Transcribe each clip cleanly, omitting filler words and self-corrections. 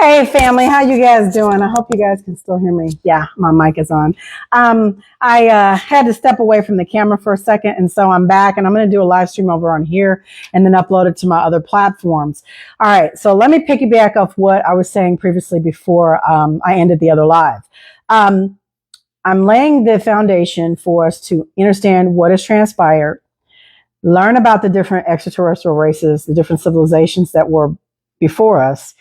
Hey family, how you guys doing? I hope you guys can still hear me. Yeah, my mic is on. I had to step away from the camera for a second, and so I'm back, and I'm going to do a live stream over on here and then upload it to my other platforms. All right, so let me piggyback off what I was saying previously before I ended the other live. I'm laying the foundation for us to understand what has transpired, learn about the different extraterrestrial races, the different civilizations that were before us,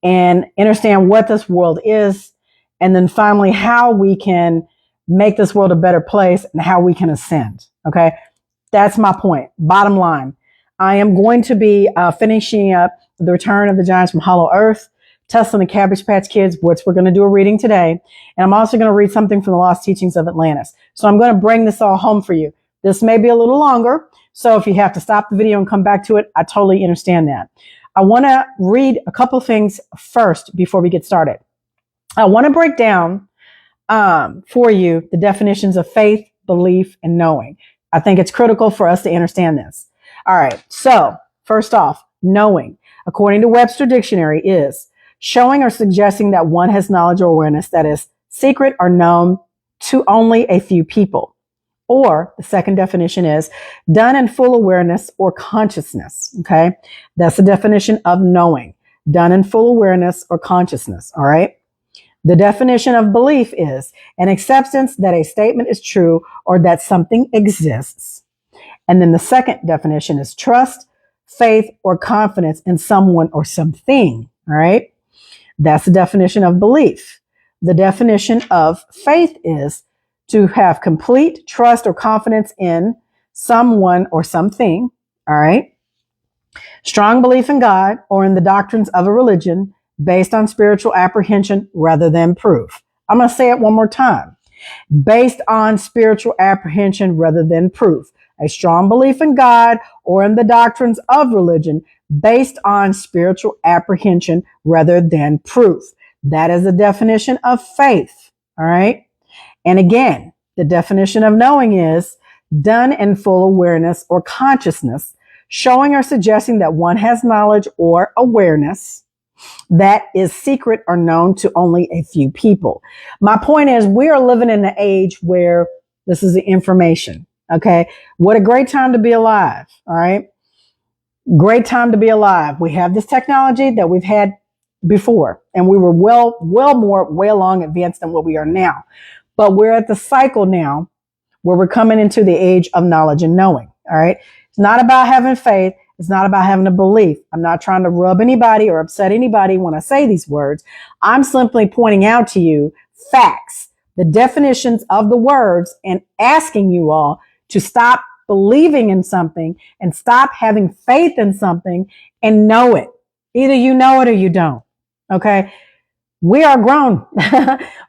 and understand what this world is, and then finally how we can make this world a better place and how we can ascend. Okay, that's my point. Bottom line, I am going to be finishing up The Return of the Giants from Hollow Earth, Tesla and the Cabbage Patch Kids, which we're going to do a reading today, and I'm also going to read something from the Lost Teachings of Atlantis. So I'm going to bring this all home for you. This may be a little longer, so if you have to stop the video and come back to it, I totally understand that. I want to read a couple things first before we get started. I want to break down for you the definitions of faith, belief, and knowing. I think it's critical for us to understand this. All right. So first off, knowing, according to Webster Dictionary, is showing or suggesting that one has knowledge or awareness that is secret or known to only a few people. Or the second definition is done in full awareness or consciousness. Okay. That's the definition of knowing, done in full awareness or consciousness. All right. The definition of belief is an acceptance that a statement is true or that something exists. And then the second definition is trust, faith, or confidence in someone or something. All right. That's the definition of belief. The definition of faith is to have complete trust or confidence in someone or something. All right. Strong belief in God or in the doctrines of a religion based on spiritual apprehension rather than proof. I'm going to say it one more time. Based on spiritual apprehension rather than proof. A strong belief in God or in the doctrines of religion based on spiritual apprehension rather than proof. That is the definition of faith. All right. And again, the definition of knowing is done in full awareness or consciousness, showing or suggesting that one has knowledge or awareness that is secret or known to only a few people. My point is, we are living in an age where this is the information. Okay. What a great time to be alive. All right. Great time to be alive. We have this technology that we've had before, and we were way long advanced than what we are now. But we're at the cycle now where we're coming into the age of knowledge and knowing. All right. It's not about having faith. It's not about having a belief. I'm not trying to rub anybody or upset anybody when I say these words. I'm simply pointing out to you facts, the definitions of the words, and asking you all to stop believing in something and stop having faith in something and know it. Either you know it or you don't. Okay. We are grown.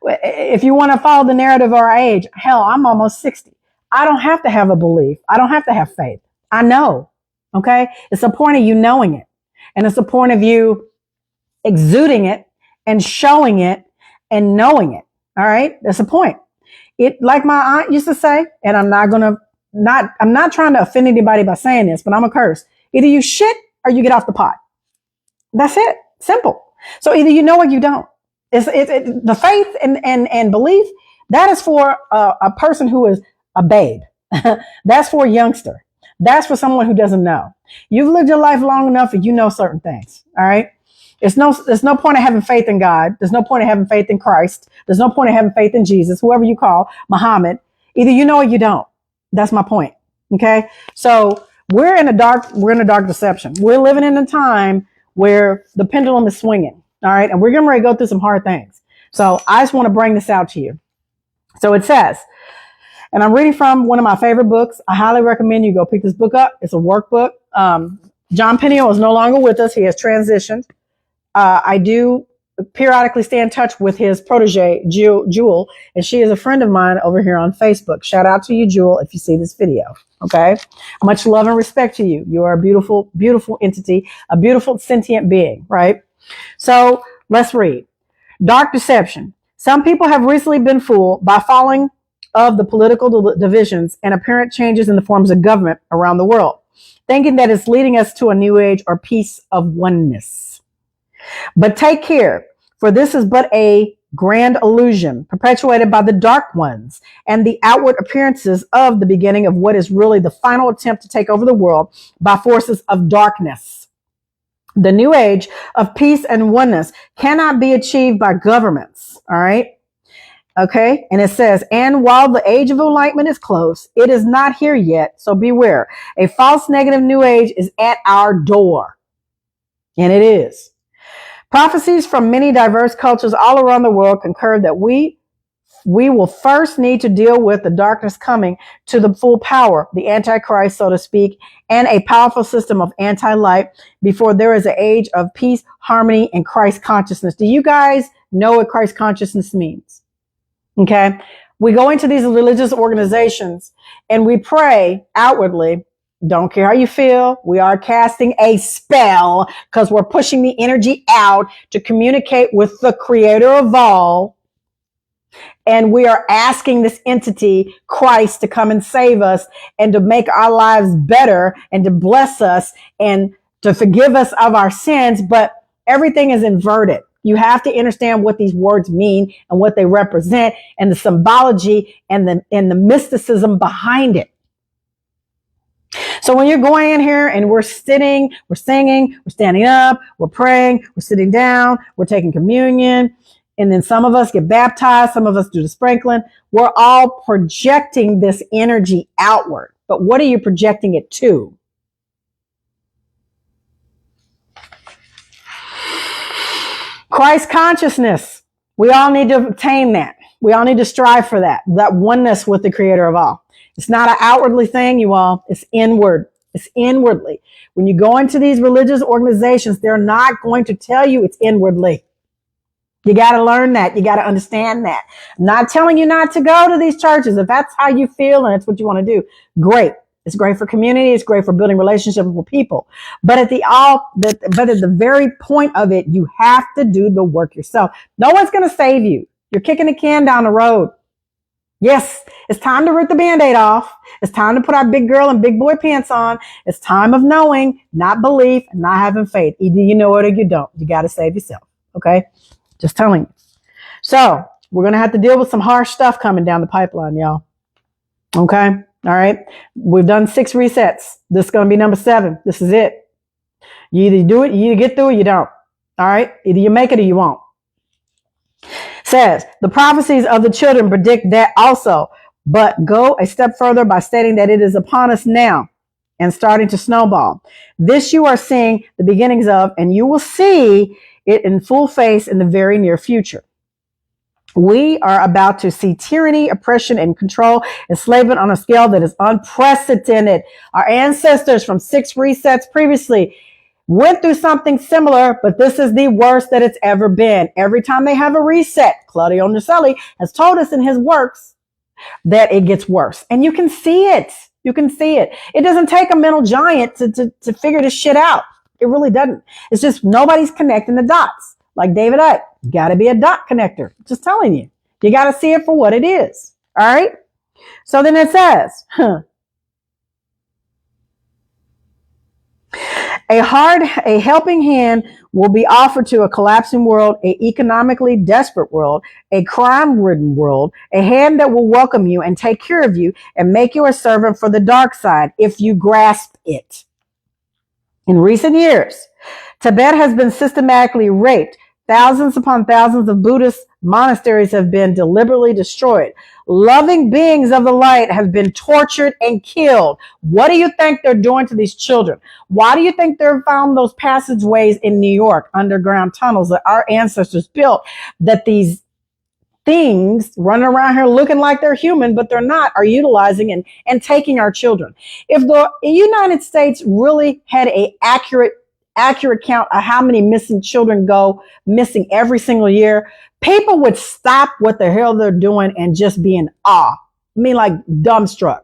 If you want to follow the narrative of our age, hell, I'm almost 60. I don't have to have a belief. I don't have to have faith. I know. Okay. It's the point of you knowing it. And it's the point of you exuding it and showing it and knowing it. All right. That's the point. It, like my aunt used to say, and I'm not trying to offend anybody by saying this, but I'm a curse. Either you shit or you get off the pot. That's it. Simple. So either you know or you don't. The faith and belief, that is for a person who is a babe. That's for a youngster. That's for someone who doesn't know. You've lived your life long enough and you know certain things. All right. There's no point of having faith in God. There's no point of having faith in Christ. There's no point of having faith in Jesus, whoever you call Muhammad. Either you know or you don't. That's my point. Okay. So we're in a dark deception. We're living in a time where the pendulum is swinging. All right. And we're getting ready to go through some hard things. So I just want to bring this out to you. So it says, and I'm reading from one of my favorite books. I highly recommend you go pick this book up. It's a workbook. John Peniel is no longer with us. He has transitioned. I do periodically stay in touch with his protege, Jewel, and she is a friend of mine over here on Facebook. Shout out to you, Jewel, if you see this video. Okay. Much love and respect to you. You are a beautiful, beautiful entity, a beautiful sentient being, right? So let's read. Dark deception. Some people have recently been fooled by following of the political divisions and apparent changes in the forms of government around the world, thinking that it's leading us to a new age or peace of oneness. But take care. For this is but a grand illusion perpetuated by the dark ones and the outward appearances of the beginning of what is really the final attempt to take over the world by forces of darkness. The new age of peace and oneness cannot be achieved by governments. All right. Okay. And it says, and while the age of enlightenment is close, it is not here yet. So beware. A false negative new age is at our door. And it is. Prophecies from many diverse cultures all around the world concur that we will first need to deal with the darkness coming to the full power, the Antichrist, so to speak, and a powerful system of anti-light before there is an age of peace, harmony, and Christ consciousness. Do you guys know what Christ consciousness means? Okay. We go into these religious organizations and we pray outwardly. Don't care how you feel. We are casting a spell because we're pushing the energy out to communicate with the creator of all. And we are asking this entity, Christ, to come and save us and to make our lives better and to bless us and to forgive us of our sins. But everything is inverted. You have to understand what these words mean and what they represent and the symbology and the mysticism behind it. So when you're going in here and we're sitting, we're singing, we're standing up, we're praying, we're sitting down, we're taking communion, and then some of us get baptized, some of us do the sprinkling. We're all projecting this energy outward. But what are you projecting it to? Christ consciousness. We all need to obtain that. We all need to strive for that oneness with the creator of all. It's not an outwardly thing, you all. It's inward. It's inwardly. When you go into these religious organizations, they're not going to tell you it's inwardly. You got to learn that. You got to understand that. I'm not telling you not to go to these churches. If that's how you feel and it's what you want to do, great. It's great for community. It's great for building relationships with people. But at the very point of it, you have to do the work yourself. No one's going to save you. You're kicking the can down the road. Yes, it's time to rip the Band-Aid off. It's time to put our big girl and big boy pants on. It's time of knowing, not belief, and not having faith. Either you know it or you don't. You got to save yourself. Okay? Just telling you. So we're going to have to deal with some harsh stuff coming down the pipeline, y'all. Okay? All right? We've done 6 resets. This is going to be number 7. This is it. You either do it, you either get through it, you don't. All right? Either you make it or you won't. Says, the prophecies of the children predict that also, but go a step further by stating that it is upon us now and starting to snowball. This you are seeing the beginnings of, and you will see it in full face in the very near future. We are about to see tyranny, oppression, and control, enslavement on a scale that is unprecedented. Our ancestors from 6 resets previously went through something similar, but this is the worst that it's ever been. Every time they have a reset, Claudio Naselli has told us in his works that it gets worse. And you can see it. You can see it. It doesn't take a mental giant to figure this shit out. It really doesn't. It's just nobody's connecting the dots. Like David Icke, got to be a dot connector. Just telling you. You got to see it for what it is. All right? So then it says, a helping hand will be offered to a collapsing world, a economically desperate world, a crime-ridden world, a hand that will welcome you and take care of you and make you a servant for the dark side if you grasp it. In recent years, Tibet has been systematically raped. Thousands upon thousands of Buddhist monasteries have been deliberately destroyed. Loving beings of the light have been tortured and killed. What do you think they're doing to these children? Why do you think they've found those passageways in New York, underground tunnels that our ancestors built, that these things running around here looking like they're human, but they're not, are utilizing and taking our children? If the United States really had an accurate count of how many missing children go missing every single year, people would stop what the hell they're doing and just be in awe. I mean, like dumbstruck.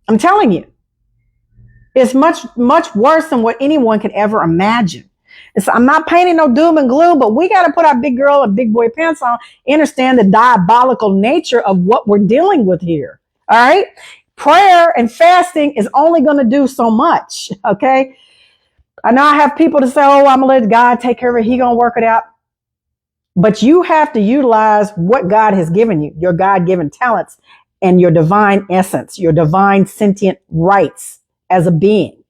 I'm telling you, it's much, much worse than what anyone could ever imagine. I'm not painting no doom and gloom, but we got to put our big girl and big boy pants on, understand the diabolical nature of what we're dealing with here. All right. Prayer and fasting is only going to do so much. Okay. I know I have people to say, oh, I'm going to let God take care of it. He going to work it out. But you have to utilize what God has given you, your God-given talents and your divine essence, your divine sentient rights as a being.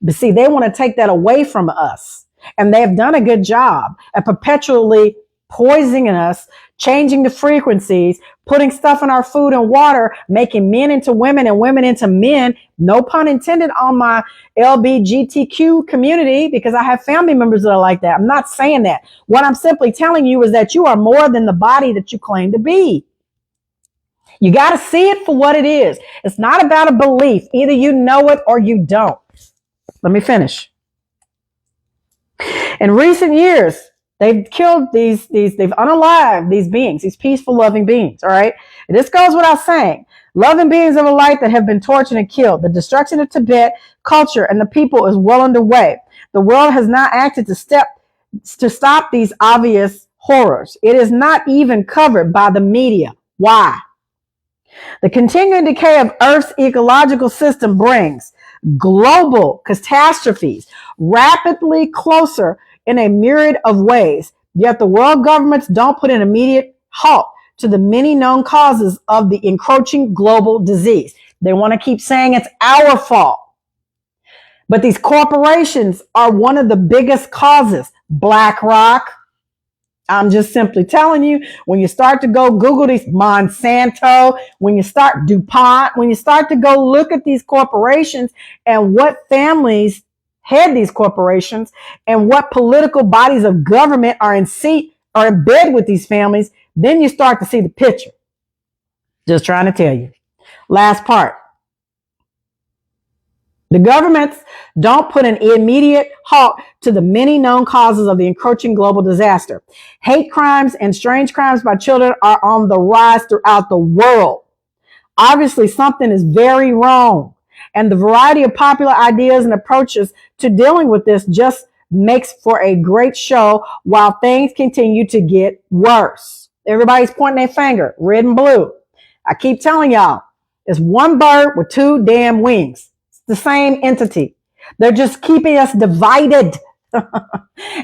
But see, they want to take that away from us. And they have done a good job at perpetually poisoning us, changing the frequencies, putting stuff in our food and water, making men into women and women into men. No pun intended on my LGBTQ community, because I have family members that are like that. I'm not saying that. What I'm simply telling you is that you are more than the body that you claim to be. You got to see it for what it is. It's not about a belief. Either you know it or you don't. Let me finish. In recent years, they've killed they've unalived these beings, these peaceful, loving beings, all right? And this goes without saying. Loving beings of a light that have been tortured and killed. The destruction of Tibet, culture, and the people is well underway. The world has not acted to stop these obvious horrors. It is not even covered by the media. Why? The continuing decay of Earth's ecological system brings global catastrophes rapidly closer in a myriad of ways. Yet the world governments don't put an immediate halt to the many known causes of the encroaching global disease. They want to keep saying it's our fault. But these corporations are one of the biggest causes. BlackRock. I'm just simply telling you, when you start to go Google these Monsanto, when you start DuPont, when you start to go look at these corporations and what families head these corporations and what political bodies of government are in bed with these families, then you start to see the picture. Just trying to tell you. Last part. The governments don't put an immediate halt to the many known causes of the encroaching global disaster. Hate crimes and strange crimes by children are on the rise throughout the world. Obviously, something is very wrong. And the variety of popular ideas and approaches to dealing with this just makes for a great show while things continue to get worse. Everybody's pointing their finger, red and blue. I keep telling y'all, it's one bird with two damn wings. The same entity. They're just keeping us divided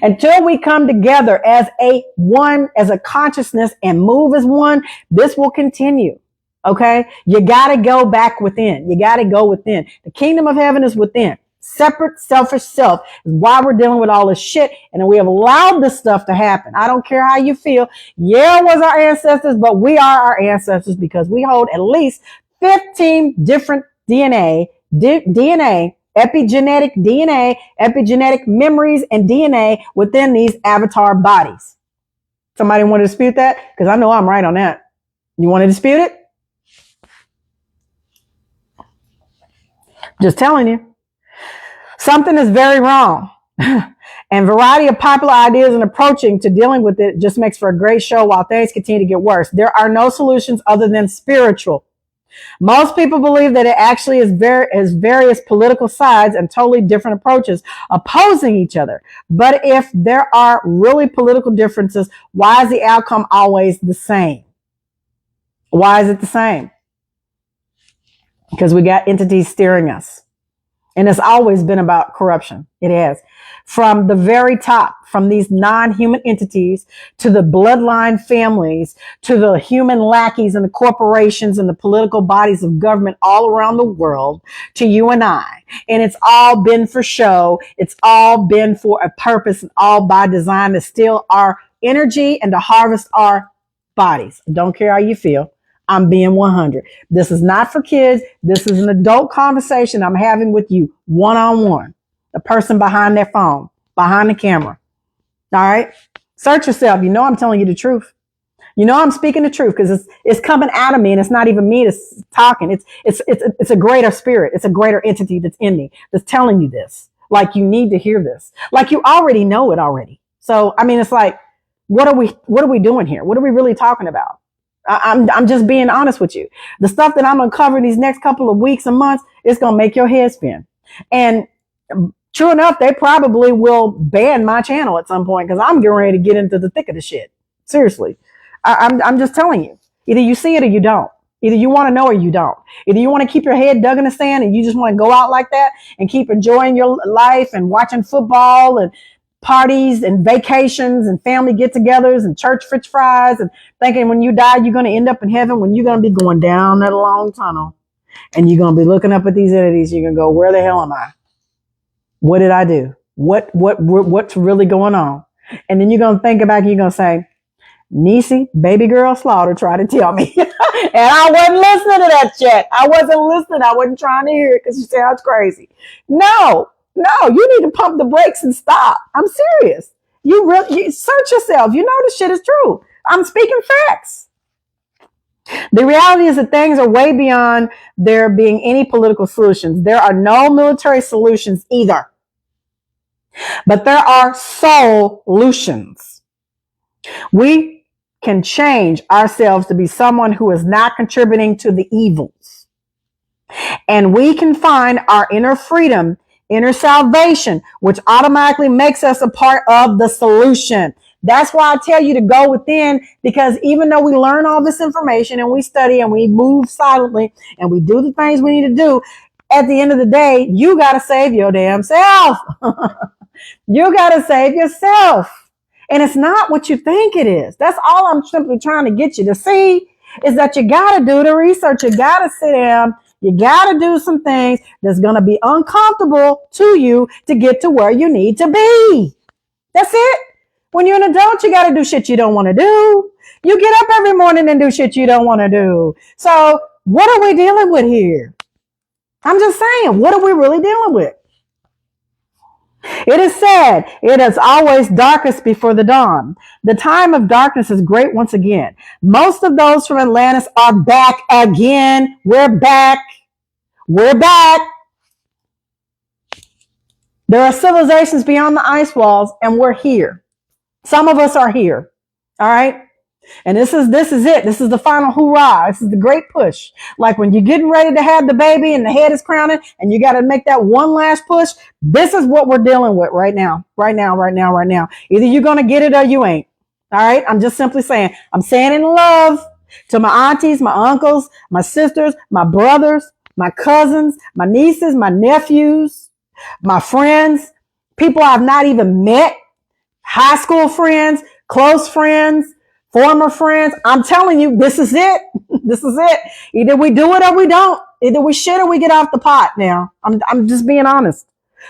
until we come together as a consciousness and move as one. This will continue. Okay. You got to go back within. You got to go within. The kingdom of heaven is within. Separate, selfish self is why we're dealing with all this shit. And we have allowed this stuff to happen. I don't care how you feel. Yeah, it was our ancestors, but we are our ancestors because we hold at least 15 different epigenetic memories and DNA within these avatar bodies. Somebody want to dispute that? Because I know I'm right on that. You want to dispute it? Just telling you. Something is very wrong. And variety of popular ideas and approaching to dealing with it just makes for a great show while things continue to get worse. There are no solutions other than spiritual. Most people believe that it actually is various political sides and totally different approaches opposing each other. But if there are really political differences, why is the outcome always the same? Why is it the same? Because we got entities steering us. And it's always been about corruption. It has. From the very top, from these non-human entities to the bloodline families, to the human lackeys and the corporations and the political bodies of government all around the world, to you and I. And it's all been for show. It's all been for a purpose and all by design to steal our energy and to harvest our bodies. Don't care how you feel. I'm being 100. This is not for kids. This is an adult conversation I'm having with you one-on-one. The person behind their phone, behind the camera. All right. Search yourself. You know, I'm telling you the truth. You know, I'm speaking the truth because it's coming out of me and it's not even me that's talking. It's a greater spirit. It's a greater entity that's in me that's telling you this. Like you need to hear this. Like you already know it already. So, I mean, it's like, what are we doing here? What are we really talking about? I'm just being honest with you. The stuff that I'm going to cover these next couple of weeks and months is going to make your head spin. And true enough, they probably will ban my channel at some point because I'm getting ready to get into the thick of the shit. Seriously. I'm just telling you. Either you see it or you don't. Either you want to know or you don't. Either you want to keep your head dug in the sand and you just want to go out like that and keep enjoying your life and watching football and parties and vacations and family get-togethers and church french fries and thinking when you die, you're going to end up in heaven, when you're going to be going down that long tunnel and you're going to be looking up at these entities. You're going to go, where the hell am I? What did I do? What's really going on? And then you're going to think about it, you're going to say, Niecy, baby girl Slaughter tried to tell me. And I wasn't listening to that shit. I wasn't listening. I wasn't trying to hear it because she sounds crazy. No, you need to pump the brakes and stop. I'm serious. You search yourself. You know this shit is true. I'm speaking facts. The reality is that things are way beyond there being any political solutions. There are no military solutions either. But there are solutions. We can change ourselves to be someone who is not contributing to the evils. And we can find our inner freedom, inner salvation, which automatically makes us a part of the solution. That's why I tell you to go within, because even though we learn all this information and we study and we move silently and we do the things we need to do, at the end of the day, you got to save your damn self. You got to save yourself. And it's not what you think it is. That's all I'm simply trying to get you to see, is that you got to do the research. You got to sit down. You got to do some things that's going to be uncomfortable to you to get to where you need to be. That's it. When you're an adult, you got to do shit you don't want to do. You get up every morning and do shit you don't want to do. So what are we dealing with here? I'm just saying, what are we really dealing with? It is said, it is always darkest before the dawn. The time of darkness is great once again. Most of those from Atlantis are back again. We're back. We're back. There are civilizations beyond the ice walls, and we're here. Some of us are here. All right. And this is it. This is the final hoorah. This is the great push. Like when you're getting ready to have the baby and the head is crowning and you got to make that one last push. This is what we're dealing with right now. Either you're going to get it or you ain't. All right. I'm just simply saying, I'm saying in love to my aunties, my uncles, my sisters, my brothers, my cousins, my nieces, my nephews, my friends, people I've not even met, high school friends, close friends, former friends. I'm telling you, this is it. This is it. Either we do it or we don't. Either we shit or we get off the pot now. I'm just being honest.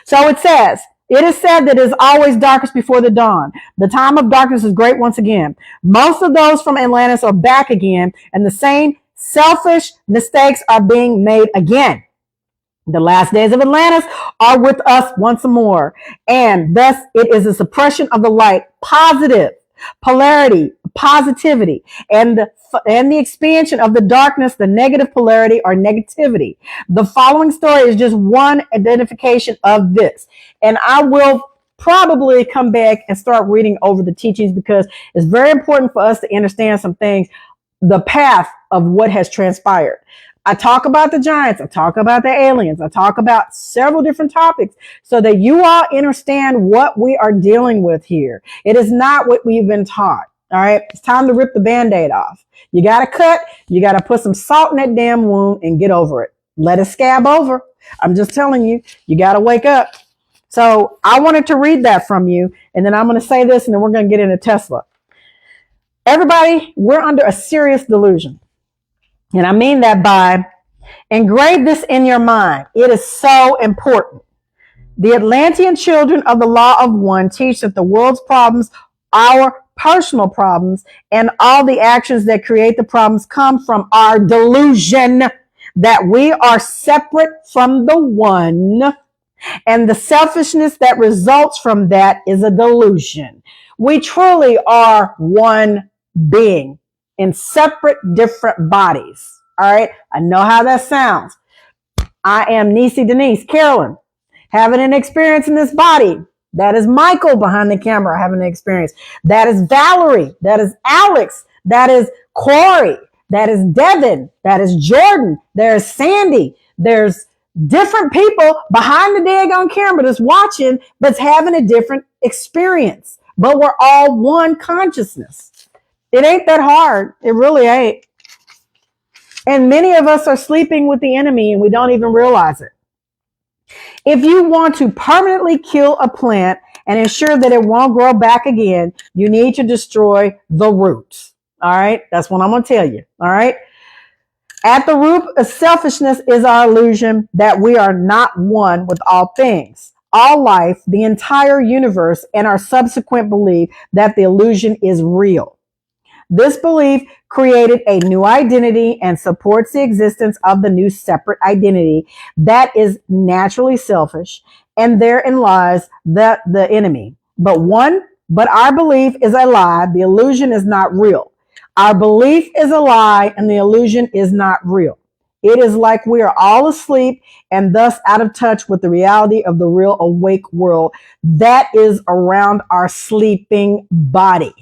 So it says, it is said that it is always darkest before the dawn. The time of darkness is great once again. Most of those from Atlantis are back again, and the same selfish mistakes are being made again. The last days of Atlantis are with us once more, and thus it is a suppression of the light, positive, polarity, positivity, and the expansion of the darkness, the negative polarity or negativity. The following story is just one identification of this, and I will probably come back and start reading over the teachings because it's very important for us to understand some things, the path of what has transpired. I talk about the giants. I talk about the aliens. I talk about several different topics so that you all understand what we are dealing with here. It is not what we've been taught. All right. It's time to rip the Band-Aid off. You got to cut. You got to put some salt in that damn wound and get over it. Let it scab over. I'm just telling you, you got to wake up. So I wanted to read that from you. And then I'm going to say this and then we're going to get into Tesla. Everybody, we're under a serious delusion. And I mean that by engrave this in your mind. It is so important. The Atlantean children of the law of one teach that the world's problems, our personal problems, and all the actions that create the problems come from our delusion that we are separate from the one. And the selfishness that results from that is a delusion. We truly are one being in separate, different bodies. All right. I know how that sounds. I am Niecy Denise Carolyn, having an experience in this body. That is Michael behind the camera having an experience. That is Valerie. That is Alex. That is Corey. That is Devin. That is Jordan. There's Sandy. There's different people behind the daggone camera that's watching, but's having a different experience. But we're all one consciousness. It ain't that hard. It really ain't. And many of us are sleeping with the enemy and we don't even realize it. If you want to permanently kill a plant and ensure that it won't grow back again, you need to destroy the roots. All right. That's what I'm going to tell you. All right. At the root of selfishness is our illusion that we are not one with all things, all life, the entire universe, and our subsequent belief that the illusion is real. This belief created a new identity and supports the existence of the new separate identity that is naturally selfish, and therein lies the enemy. But our belief is a lie. The illusion is not real. Our belief is a lie and the illusion is not real. It is like we are all asleep and thus out of touch with the reality of the real awake world that is around our sleeping body.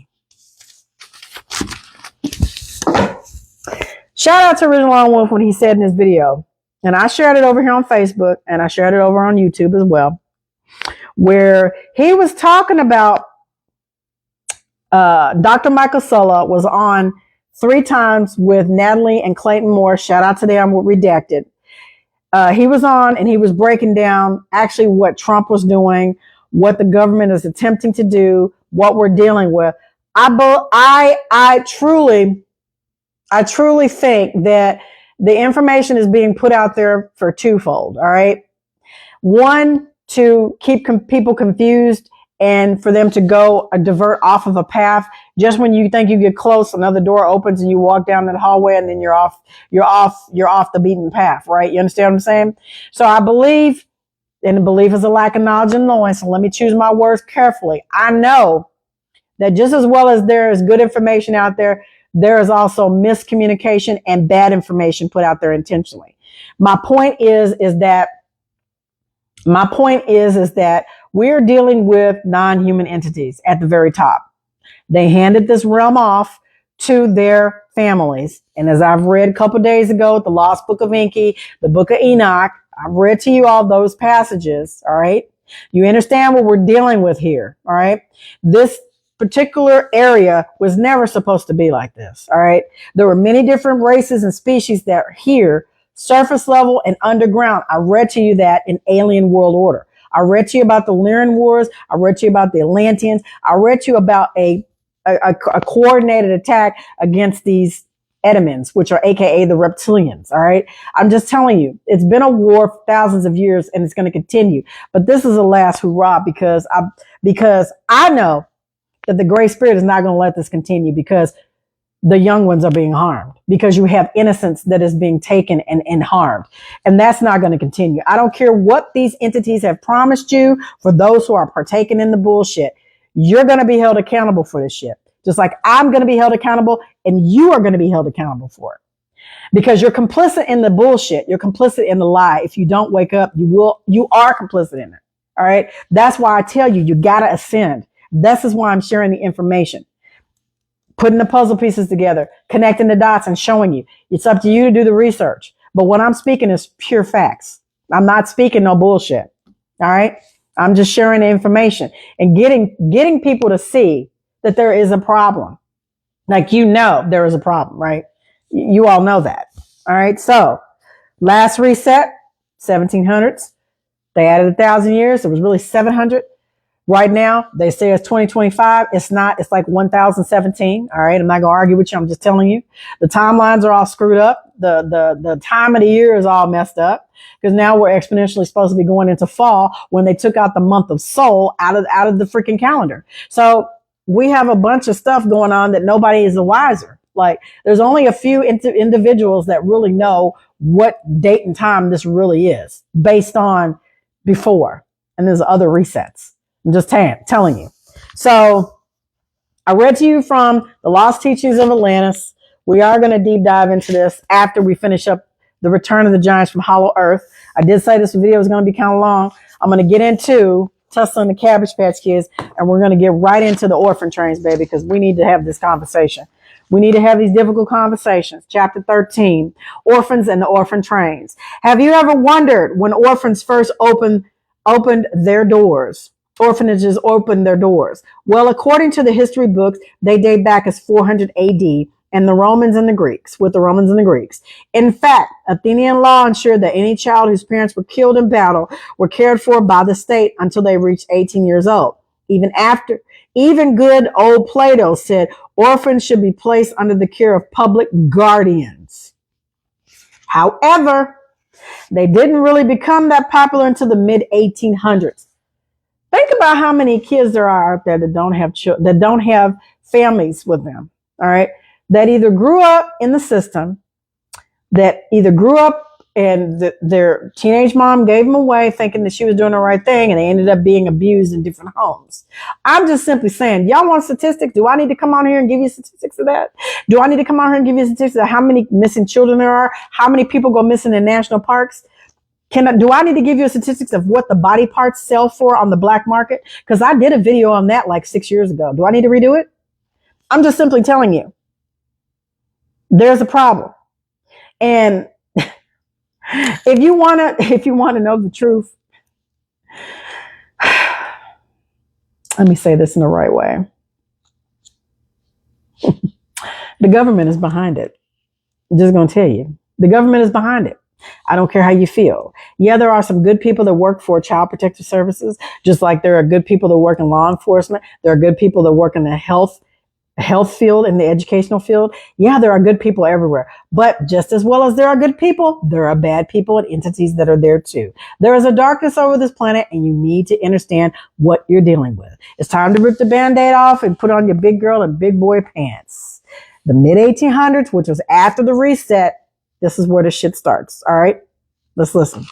Shout out to Original Lone Wolf when he said in his video, and I shared it over here on Facebook and I shared it over on YouTube as well, where he was talking about Dr. Michael Sulla was on 3 times with Natalie and Clayton Moore. Shout out to them with Redacted. He was on and he was breaking down actually what Trump was doing, what the government is attempting to do, what we're dealing with. I truly think that the information is being put out there for twofold. All right. One, to keep people confused and for them to go divert off of a path. Just when you think you get close, another door opens and you walk down that hallway and then you're off the beaten path, right? You understand what I'm saying? So I believe, and belief is a lack of knowledge and knowing. So let me choose my words carefully. I know that just as well as there is good information out there, there is also miscommunication and bad information put out there intentionally. My point is that we're dealing with non-human entities at the very top. They handed this realm off to their families. And as I've read a couple days ago, the Lost Book of Enki, the Book of Enoch, I've read to you all those passages. All right. You understand what we're dealing with here. All right. This particular area was never supposed to be like this. All right. There were many different races and species that are here, surface level and underground. I read to you that in Alien World Order. I read to you about the Lyran Wars. I read to you about the Atlanteans. I read to you about a coordinated attack against these Edamans, which are AKA the reptilians. All right. I'm just telling you, it's been a war for thousands of years and it's going to continue. But this is a last hurrah because I know that the Great Spirit is not going to let this continue because the young ones are being harmed, because you have innocence that is being taken and harmed. And that's not going to continue. I don't care what these entities have promised you. For those who are partaking in the bullshit, you're going to be held accountable for this shit. Just like I'm going to be held accountable and you are going to be held accountable for it. Because you're complicit in the bullshit. You're complicit in the lie. If you don't wake up, you are complicit in it. All right. That's why I tell you, you got to ascend. This is why I'm sharing the information. Putting the puzzle pieces together, connecting the dots and showing you. It's up to you to do the research. But what I'm speaking is pure facts. I'm not speaking no bullshit. All right. I'm just sharing the information and getting people to see that there is a problem. Like, there is a problem, right? You all know that. All right. So last reset, 1700s. They added 1,000 years. It was really 700. Right now, they say it's 2025. It's not. It's like 1017. All right. I'm not going to argue with you. I'm just telling you. The timelines are all screwed up. The time of the year is all messed up because now we're exponentially supposed to be going into fall when they took out the month of Soul out of the freaking calendar. So we have a bunch of stuff going on that nobody is the wiser. Like, there's only a few individuals that really know what date and time this really is based on before. And there's other resets. I'm just telling you. So I read to you from the Lost Teachings of Atlantis. We are going to deep dive into this after we finish up the Return of the Giants from Hollow Earth. I did say this video is going to be kind of long. I'm going to get into Tesla and the Cabbage Patch Kids, and we're going to get right into the orphan trains, baby, because we need to have this conversation. We need to have these difficult conversations. Chapter 13, Orphans and the Orphan Trains. Have you ever wondered when orphans first opened their doors? Orphanages opened their doors. Well, according to the history books, they date back as 400 AD and the Romans and the Greeks. In fact, Athenian law ensured that any child whose parents were killed in battle were cared for by the state until they reached 18 years old. Even good old Plato said orphans should be placed under the care of public guardians. However, they didn't really become that popular until the mid 1800s. Think about how many kids there are out there that don't have families with them. All right, that either grew up in the system, that either grew up and their teenage mom gave them away thinking that she was doing the right thing, and they ended up being abused in different homes. I'm just simply saying, y'all want statistics? Do I need to come on here and give you statistics of that? Do I need to come on here and give you statistics of how many missing children there are? How many people go missing in national parks? Do I need to give you statistics of what the body parts sell for on the black market? Because I did a video on that like 6 years ago. Do I need to redo it? I'm just simply telling you, there's a problem. And if you want to know the truth, let me say this in the right way. The government is behind it. I'm just going to tell you, the government is behind it. I don't care how you feel. Yeah, there are some good people that work for Child Protective Services, just like there are good people that work in law enforcement. There are good people that work in the health field, in the educational field. Yeah, there are good people everywhere. But just as well as there are good people, there are bad people and entities that are there too. There is a darkness over this planet, and you need to understand what you're dealing with. It's time to rip the Band-Aid off and put on your big girl and big boy pants. The mid 1800s, which was after the reset, this is where the shit starts. All right, let's listen.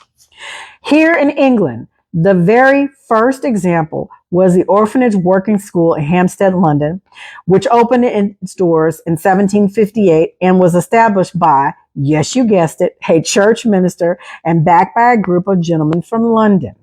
Here in England, the very first example was the Orphanage Working School in Hampstead, London, which opened its doors in 1758 and was established by, yes, you guessed it, a church minister and backed by a group of gentlemen from London.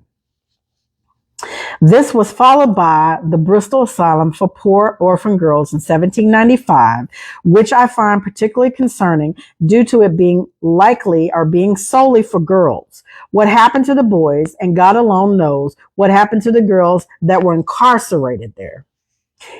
This was followed by the Bristol Asylum for Poor Orphan Girls in 1795, which I find particularly concerning due to it being being solely for girls. What happened to the boys, and God alone knows what happened to the girls that were incarcerated there.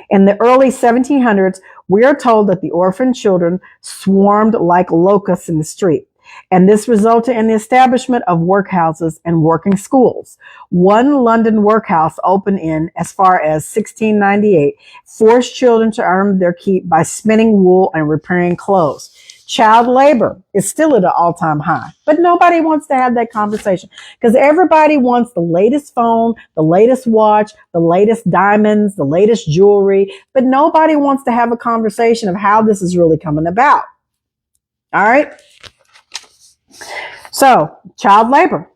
In the early 1700s, we are told that the orphan children swarmed like locusts in the street, and this resulted in the establishment of workhouses and working schools. One London workhouse opened in as far as 1698, forced children to earn their keep by spinning wool and repairing clothes. Child labor is still at an all-time high, but nobody wants to have that conversation because everybody wants the latest phone, the latest watch, the latest diamonds, the latest jewelry, but nobody wants to have a conversation of how this is really coming about. All right. So, child labor.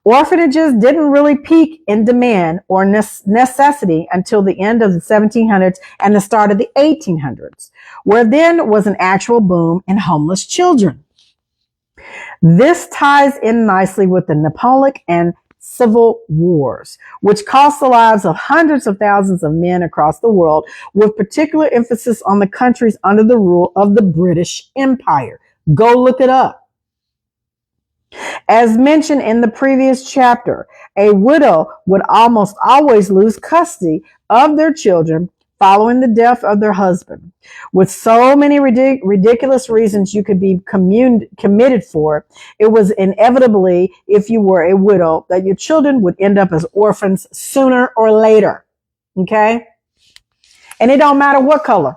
Orphanages didn't really peak in demand or necessity until the end of the 1700s and the start of the 1800s, where then was an actual boom in homeless children. This ties in nicely with the Napoleonic and Civil Wars, which cost the lives of hundreds of thousands of men across the world, with particular emphasis on the countries under the rule of the British Empire. Go look it up. As mentioned in the previous chapter, a widow would almost always lose custody of their children following the death of their husband. With so many ridiculous reasons you could be committed for, it was inevitably, if you were a widow, that your children would end up as orphans sooner or later. Okay? And it don't matter what color.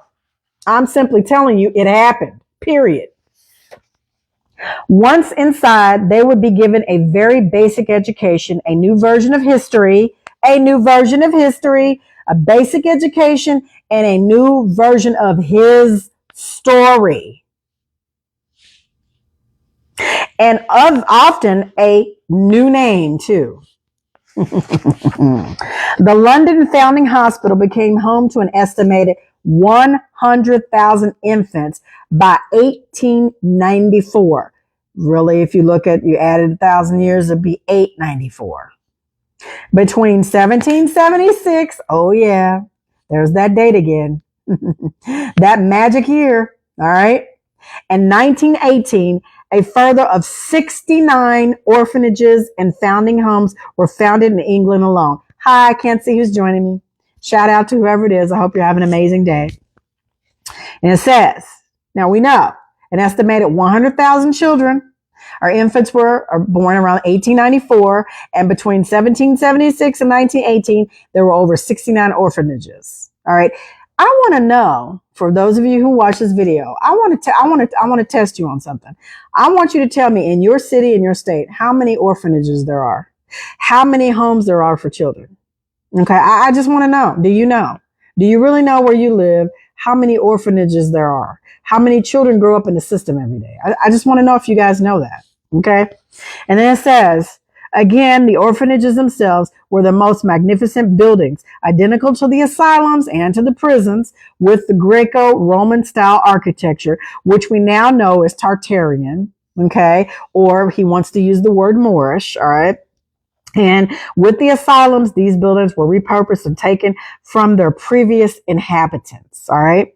I'm simply telling you it happened. Period. Once inside, they would be given a very basic education, a new version of history, a basic education, and a new version of his story. And often a new name, too. The London Foundling Hospital became home to an estimated 100,000 infants by 1894. Really, if you added 1,000 years, it'd be 894. Between 1776, oh yeah, there's that date again, that magic year, all right, and 1918, a further of 69 orphanages and founding homes were founded in England alone. Hi, I can't see who's joining me. Shout out to whoever it is. I hope you're having an amazing day. And it says, now we know, an estimated 100,000 children Our infants were born around 1894, and between 1776 and 1918, there were over 69 orphanages. All right. I want to know, for those of you who watch this video, I want to test you on something. I want you to tell me in your city, in your state, how many orphanages there are, how many homes there are for children. Okay. I just want to know. Do you know? Do you really know where you live? How many orphanages there are? How many children grow up in the system every day? I just want to know if you guys know that. Okay. And then it says, again, the orphanages themselves were the most magnificent buildings, identical to the asylums and to the prisons, with the Greco-Roman style architecture, which we now know is Tartarian. Okay. Or he wants to use the word Moorish. All right. And with the asylums, these buildings were repurposed and taken from their previous inhabitants. All right.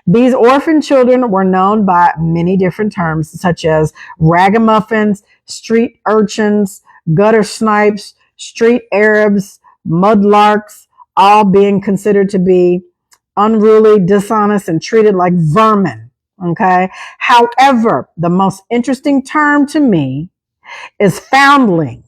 These orphan children were known by many different terms, such as ragamuffins, street urchins, gutter snipes, street Arabs, mudlarks, all being considered to be unruly, dishonest, and treated like vermin. Okay. However, the most interesting term to me is foundling,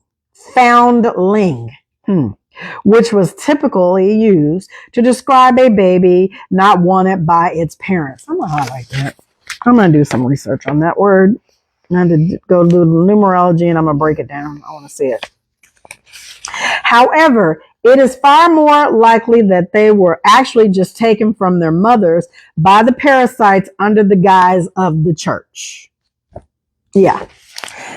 which was typically used to describe a baby not wanted by its parents. I'm going to highlight that. I'm going to do some research on that word. I'm going to go do the numerology and I'm going to break it down. I want to see it. However, it is far more likely that they were actually just taken from their mothers by the parasites under the guise of the church. Yeah.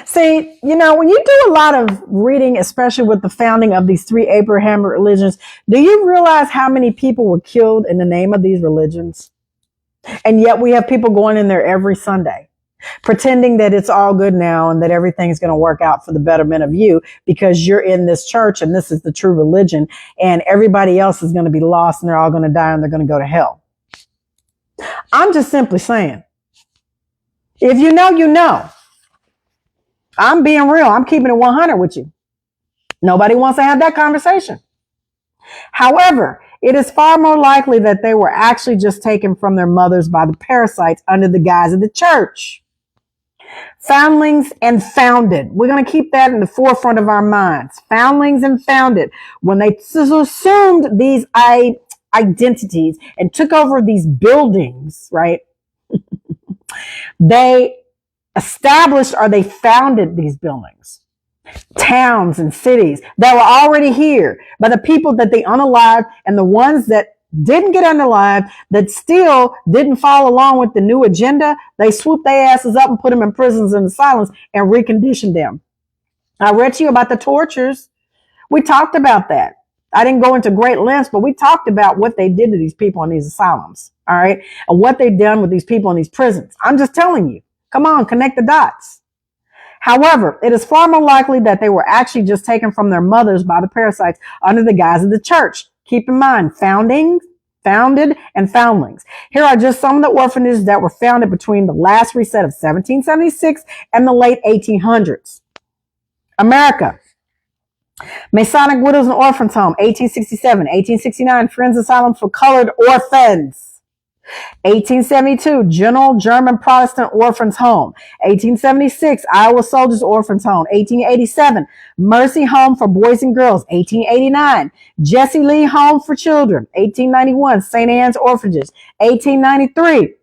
See, you know, when you do a lot of reading, especially with the founding of these three Abrahamic religions, do you realize how many people were killed in the name of these religions? And yet we have people going in there every Sunday, pretending that it's all good now and that everything's going to work out for the betterment of you because you're in this church and this is the true religion and everybody else is going to be lost and they're all going to die and they're going to go to hell. I'm just simply saying, if you know, you know. I'm being real. I'm keeping it 100 with you. Nobody wants to have that conversation. However, it is far more likely that they were actually just taken from their mothers by the parasites under the guise of the church. Foundlings and founded. We're going to keep that in the forefront of our minds. Foundlings and founded. When they assumed these identities and took over these buildings, right? They established or they founded these buildings, towns and cities that were already here by the people that they unalived and the ones that didn't get unalived, that still didn't follow along with the new agenda. They swooped their asses up and put them in prisons and asylums and reconditioned them. I read to you about the tortures. We talked about that. I didn't go into great lengths, but we talked about what they did to these people in these asylums. All right. And what they've done with these people in these prisons. I'm just telling you. Come on, connect the dots. However, it is far more likely that they were actually just taken from their mothers by the parasites under the guise of the church. Keep in mind, founded, and foundlings. Here are just some of the orphanages that were founded between the last reset of 1776 and the late 1800s. America. Masonic Widows and Orphans Home, 1867. 1869, Friends Asylum for Colored Orphans. 1872, General German Protestant Orphans Home. 1876, Iowa Soldiers Orphans Home. 1887, Mercy Home for Boys and Girls. 1889, Jesse Lee Home for Children. 1891, St. Anne's Orphanages. 1893,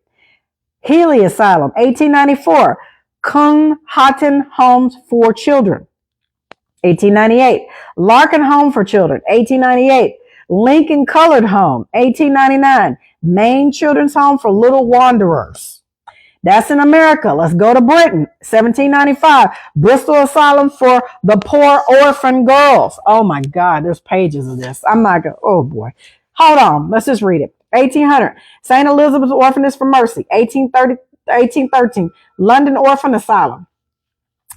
Healy Asylum. 1894, Kung Hatten Homes for Children. 1898, Larkin Home for Children. 1898, Lincoln Colored Home. 1899, Maine Children's Home for Little Wanderers. That's in America. Let's go to Britain. 1795, Bristol Asylum for the Poor Orphan Girls. Oh my God, there's pages of this. I'm not going to, oh boy. Hold on. Let's just read it. 1800, St. Elizabeth's Orphanage for Mercy. 1813, London Orphan Asylum.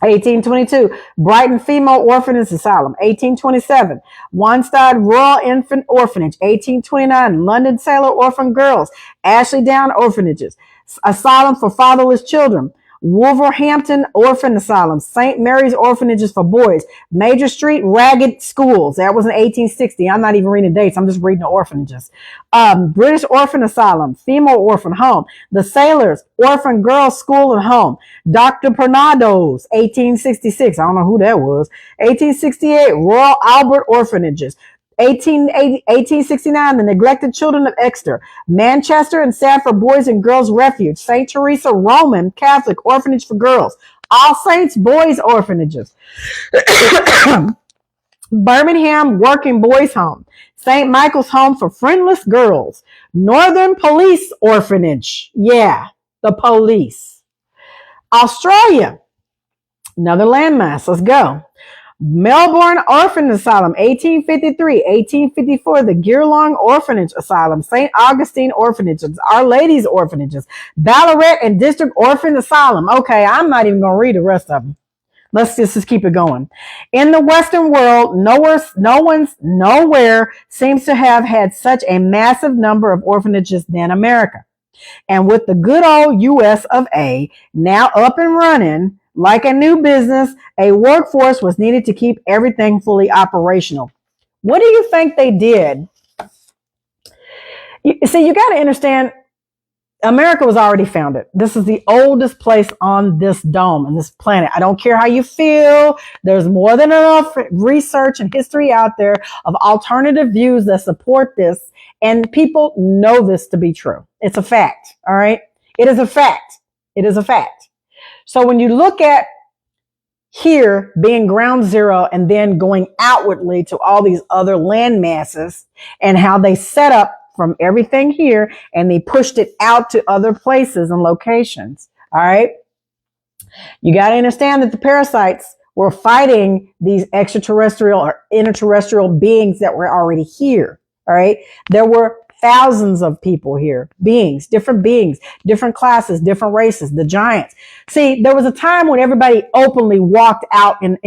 1822, Brighton Female Orphanage Asylum. 1827, Wanstead Royal Infant Orphanage. 1829, London Sailor Orphan Girls. Ashley Down Orphanages. Asylum for Fatherless Children. Wolverhampton Orphan Asylum, St. Mary's Orphanages for Boys, Major Street Ragged Schools. That was in 1860. I'm not even reading the dates. I'm just reading the orphanages. British Orphan Asylum, Female Orphan Home, The Sailors Orphan Girls School and Home, Dr. Pernado's, 1866. I don't know who that was. 1868, Royal Albert Orphanages. 1869, the Neglected Children of Exeter, Manchester and Sanford Boys and Girls Refuge, St. Teresa Roman Catholic Orphanage for Girls, All Saints Boys Orphanages, Birmingham Working Boys Home, St. Michael's Home for Friendless Girls, Northern Police Orphanage. Yeah, the police. Australia, another landmass. Let's go. Melbourne Orphan Asylum, 1853, 1854, the Geelong Orphanage Asylum, St. Augustine Orphanages, Our Lady's Orphanages, Ballarat and District Orphan Asylum. Okay, I'm not even going to read the rest of them. Let's just keep it going. In the Western world, nowhere seems to have had such a massive number of orphanages than America. And with the good old US of A now up and running, like a new business, a workforce was needed to keep everything fully operational. What do you think they did? See, you got to understand, America was already founded. This is the oldest place on this dome, on this planet. I don't care how you feel. There's more than enough research and history out there of alternative views that support this. And people know this to be true. It's a fact. All right. It is a fact. It is a fact. So when you look at here being ground zero and then going outwardly to all these other land masses and how they set up from everything here and they pushed it out to other places and locations. All right. You got to understand that the parasites were fighting these extraterrestrial or interterrestrial beings that were already here. All right. There were thousands of people here, beings, different classes, different races, the giants. See, there was a time when everybody openly walked out in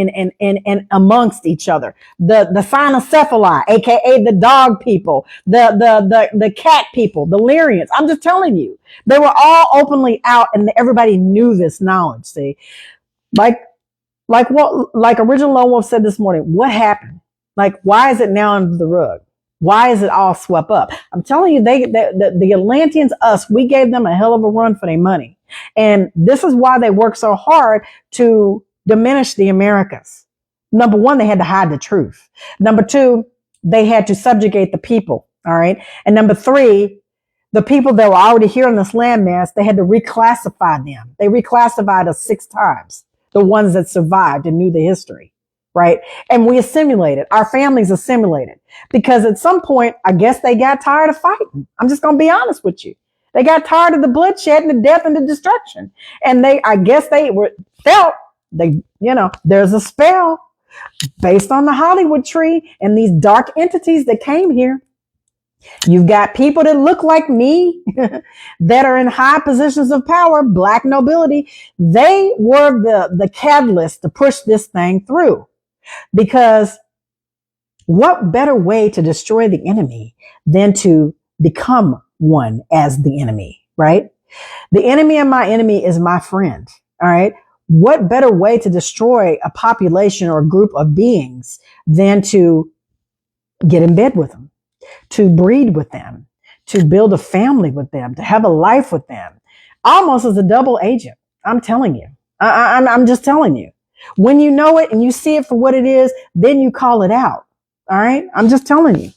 amongst each other. The cynocephali, aka the dog people, the cat people, the Lyrians. I'm just telling you, they were all openly out and everybody knew this knowledge. See, like Original Lone Wolf said this morning, what happened? Like, why is it now under the rug? Why is it all swept up? I'm telling you, the Atlanteans, we gave them a hell of a run for their money. And this is why they work so hard to diminish the Americas. Number one, they had to hide the truth. Number two, they had to subjugate the people. All right. And number three, the people that were already here on this landmass, they had to reclassify them. They reclassified us 6 times, the ones that survived and knew the history. Right. And we assimilated. Our families assimilated because at some point, I guess they got tired of fighting. I'm just going to be honest with you. They got tired of the bloodshed and the death and the destruction. And there's a spell based on the Hollywood tree and these dark entities that came here. You've got people that look like me that are in high positions of power, black nobility. They were the catalyst to push this thing through. Because what better way to destroy the enemy than to become one as the enemy, right? The enemy of my enemy is my friend, all right? What better way to destroy a population or a group of beings than to get in bed with them, to breed with them, to build a family with them, to have a life with them, almost as a double agent. I'm telling you. I'm just telling you. When you know it and you see it for what it is, then you call it out. All right. I'm just telling you.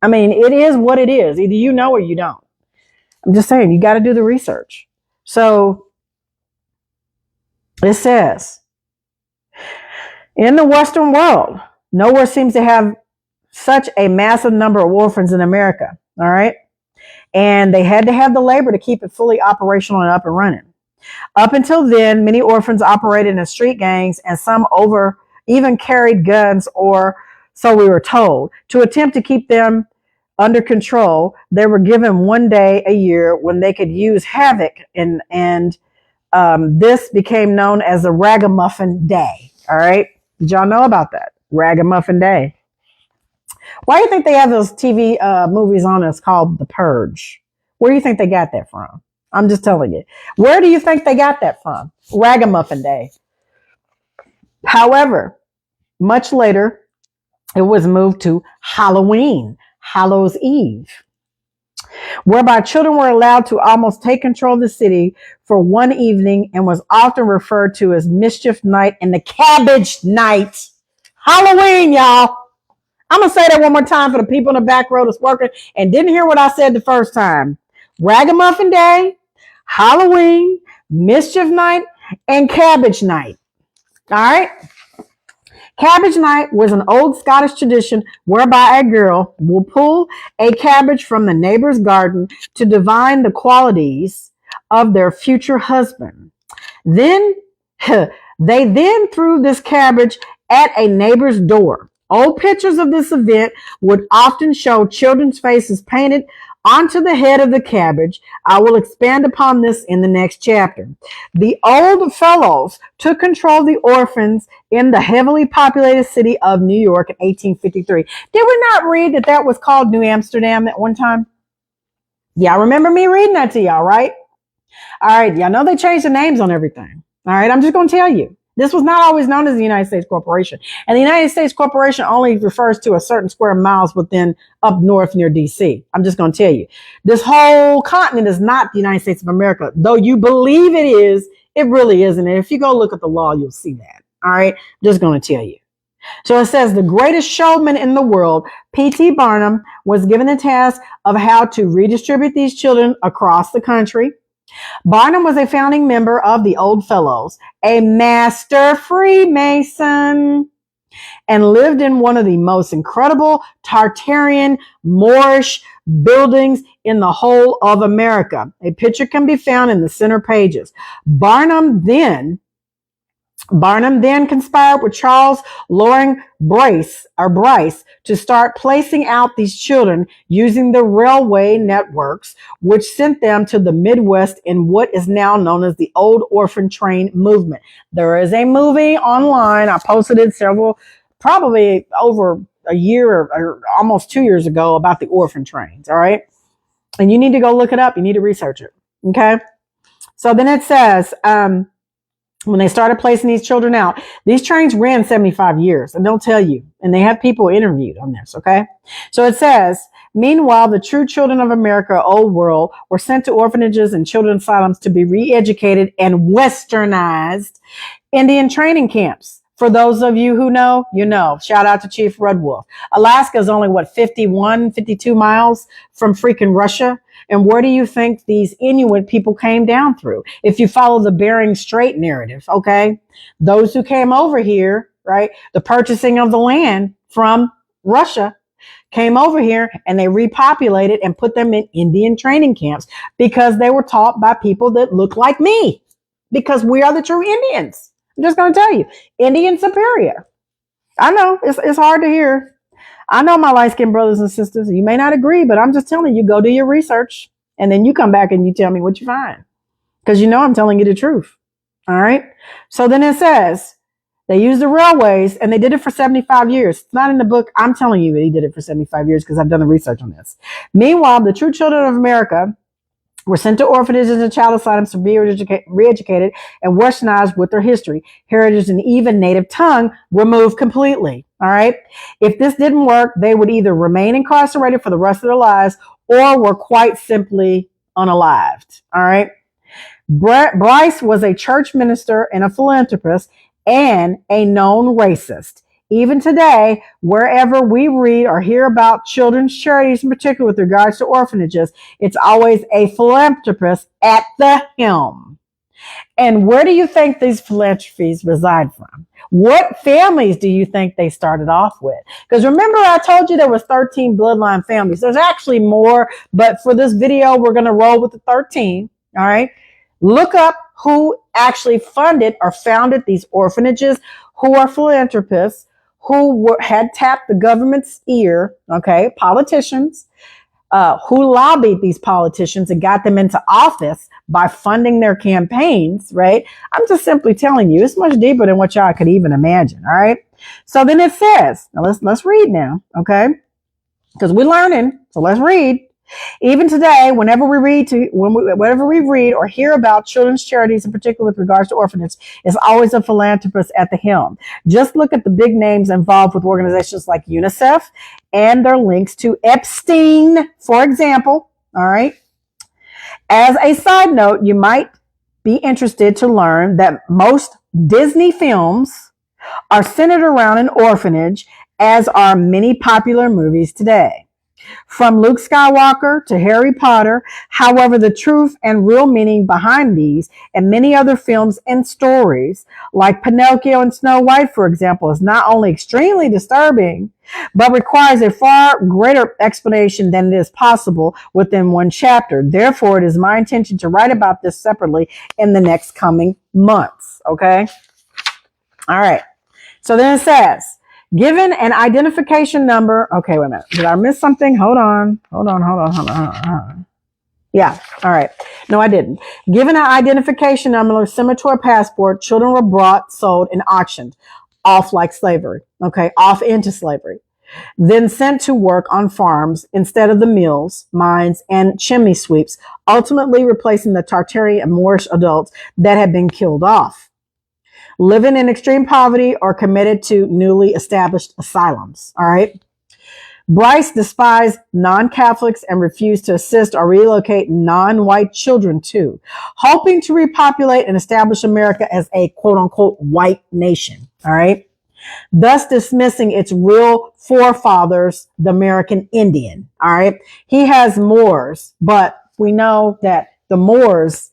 I mean, it is what it is. Either you know or you don't. I'm just saying, you got to do the research. So it says, in the Western world, nowhere seems to have such a massive number of orphans in America. All right. And they had to have the labor to keep it fully operational and up and running. Up until then, many orphans operated in street gangs and some even carried guns, or so we were told. To attempt to keep them under control, they were given one day a year when they could use havoc, and this became known as the Ragamuffin Day. All right. Did y'all know about that? Ragamuffin Day. Why do you think they have those TV movies on us called The Purge? Where do you think they got that from? I'm just telling you. Where do you think they got that from? Ragamuffin Day. However, much later, it was moved to Halloween, Hallows Eve, whereby children were allowed to almost take control of the city for one evening and was often referred to as Mischief Night and the Cabbage Night. Halloween, y'all. I'm going to say that one more time for the people in the back row that's working and didn't hear what I said the first time. Ragamuffin Day, Halloween, Mischief Night, and Cabbage Night. All right? Cabbage Night was an old Scottish tradition whereby a girl will pull a cabbage from the neighbor's garden to divine the qualities of their future husband. Then they then threw this cabbage at a neighbor's door. Old pictures of this event would often show children's faces painted onto the head of the cabbage. I will expand upon this in the next chapter. The old fellows took control of the orphans in the heavily populated city of New York in 1853. Did we not read that that was called New Amsterdam at one time? Yeah, I remember me reading that to y'all, right? All right, y'all know they changed the names on everything. All right, I'm just going to tell you. This was not always known as the United States Corporation. And the United States Corporation only refers to a certain square miles within up north near DC. I'm just going to tell you. This whole continent is not the United States of America. Though you believe it is, it really isn't. And if you go look at the law, you'll see that. All right, just going to tell you. So it says the greatest showman in the world, P.T. Barnum, was given the task of how to redistribute these children across the country. Barnum was a founding member of the Old Fellows, a master Freemason, and lived in one of the most incredible Tartarian Moorish buildings in the whole of America. A picture can be found in the center pages. Barnum then conspired with Charles Loring Bryce to start placing out these children using the railway networks, which sent them to the Midwest in what is now known as the Old Orphan Train movement. There is a movie online. I posted it probably over a year or almost 2 years ago about the orphan trains. All right. And you need to go look it up. You need to research it. Okay. So then it says, when they started placing these children out, these trains ran 75 years, and they'll tell you, and they have people interviewed on this, okay? So it says, meanwhile, the true children of America, old world, were sent to orphanages and children's asylums to be re-educated and westernized Indian training camps. For those of you who know, you know. Shout out to Chief Redwolf. Alaska is only, 52 miles from freaking Russia? And where do you think these Inuit people came down through? If you follow the Bering Strait narrative, okay? Those who came over here, right? The purchasing of the land from Russia came over here and they repopulated and put them in Indian training camps because they were taught by people that look like me because we are the true Indians. I'm just going to tell you, Indian superior. I know it's hard to hear. I know my light-skinned brothers and sisters. You may not agree, but I'm just telling you, go do your research. And then you come back and you tell me what you find. Because you know I'm telling you the truth. All right? So then it says, they used the railways, and they did it for 75 years. It's not in the book. I'm telling you that he did it for 75 years because I've done the research on this. Meanwhile, the true children of America were sent to orphanages and child asylums to be re-educated and westernized with their history, heritage, and even native tongue removed completely. All right. If this didn't work, they would either remain incarcerated for the rest of their lives or were quite simply unalived. All right. Bryce was a church minister and a philanthropist and a known racist. Even today, wherever we read or hear about children's charities, in particular with regards to orphanages, it's always a philanthropist at the helm. And where do you think these philanthropies reside from? What families do you think they started off with? Because remember, I told you there was 13 bloodline families. There's actually more, but for this video, we're going to roll with the 13. All right. Look up who actually funded or founded these orphanages, who are philanthropists, who had tapped the government's ear, okay, politicians, who lobbied these politicians and got them into office by funding their campaigns, right? I'm just simply telling you, it's much deeper than what y'all could even imagine, all right? So then it says, now let's read now, okay? Because we're learning, so let's read. Even today, whenever we read or hear about children's charities, in particular with regards to orphanages, it's always a philanthropist at the helm. Just look at the big names involved with organizations like UNICEF and their links to Epstein, for example. All right. As a side note, you might be interested to learn that most Disney films are centered around an orphanage, as are many popular movies today. From Luke Skywalker to Harry Potter, however, the truth and real meaning behind these and many other films and stories, like Pinocchio and Snow White, for example, is not only extremely disturbing, but requires a far greater explanation than it is possible within one chapter. Therefore, it is my intention to write about this separately in the next coming months. Okay? All right. So then it says, given an identification number. Okay, wait a minute. Did I miss something? Hold on. Yeah. All right. No, I didn't. Given an identification number similar to a passport, children were bought, sold, and auctioned off like slavery. Okay. Off into slavery. Then sent to work on farms instead of the mills, mines, and chimney sweeps, ultimately replacing the Tartarian and Moorish adults that had been killed off, living in extreme poverty, or committed to newly established asylums. All right. Bryce despised non-Catholics and refused to assist or relocate non-white children too, hoping to repopulate and establish America as a quote unquote white nation. All right. Thus dismissing its real forefathers, the American Indian. All right. He has Moors, but we know that the Moors,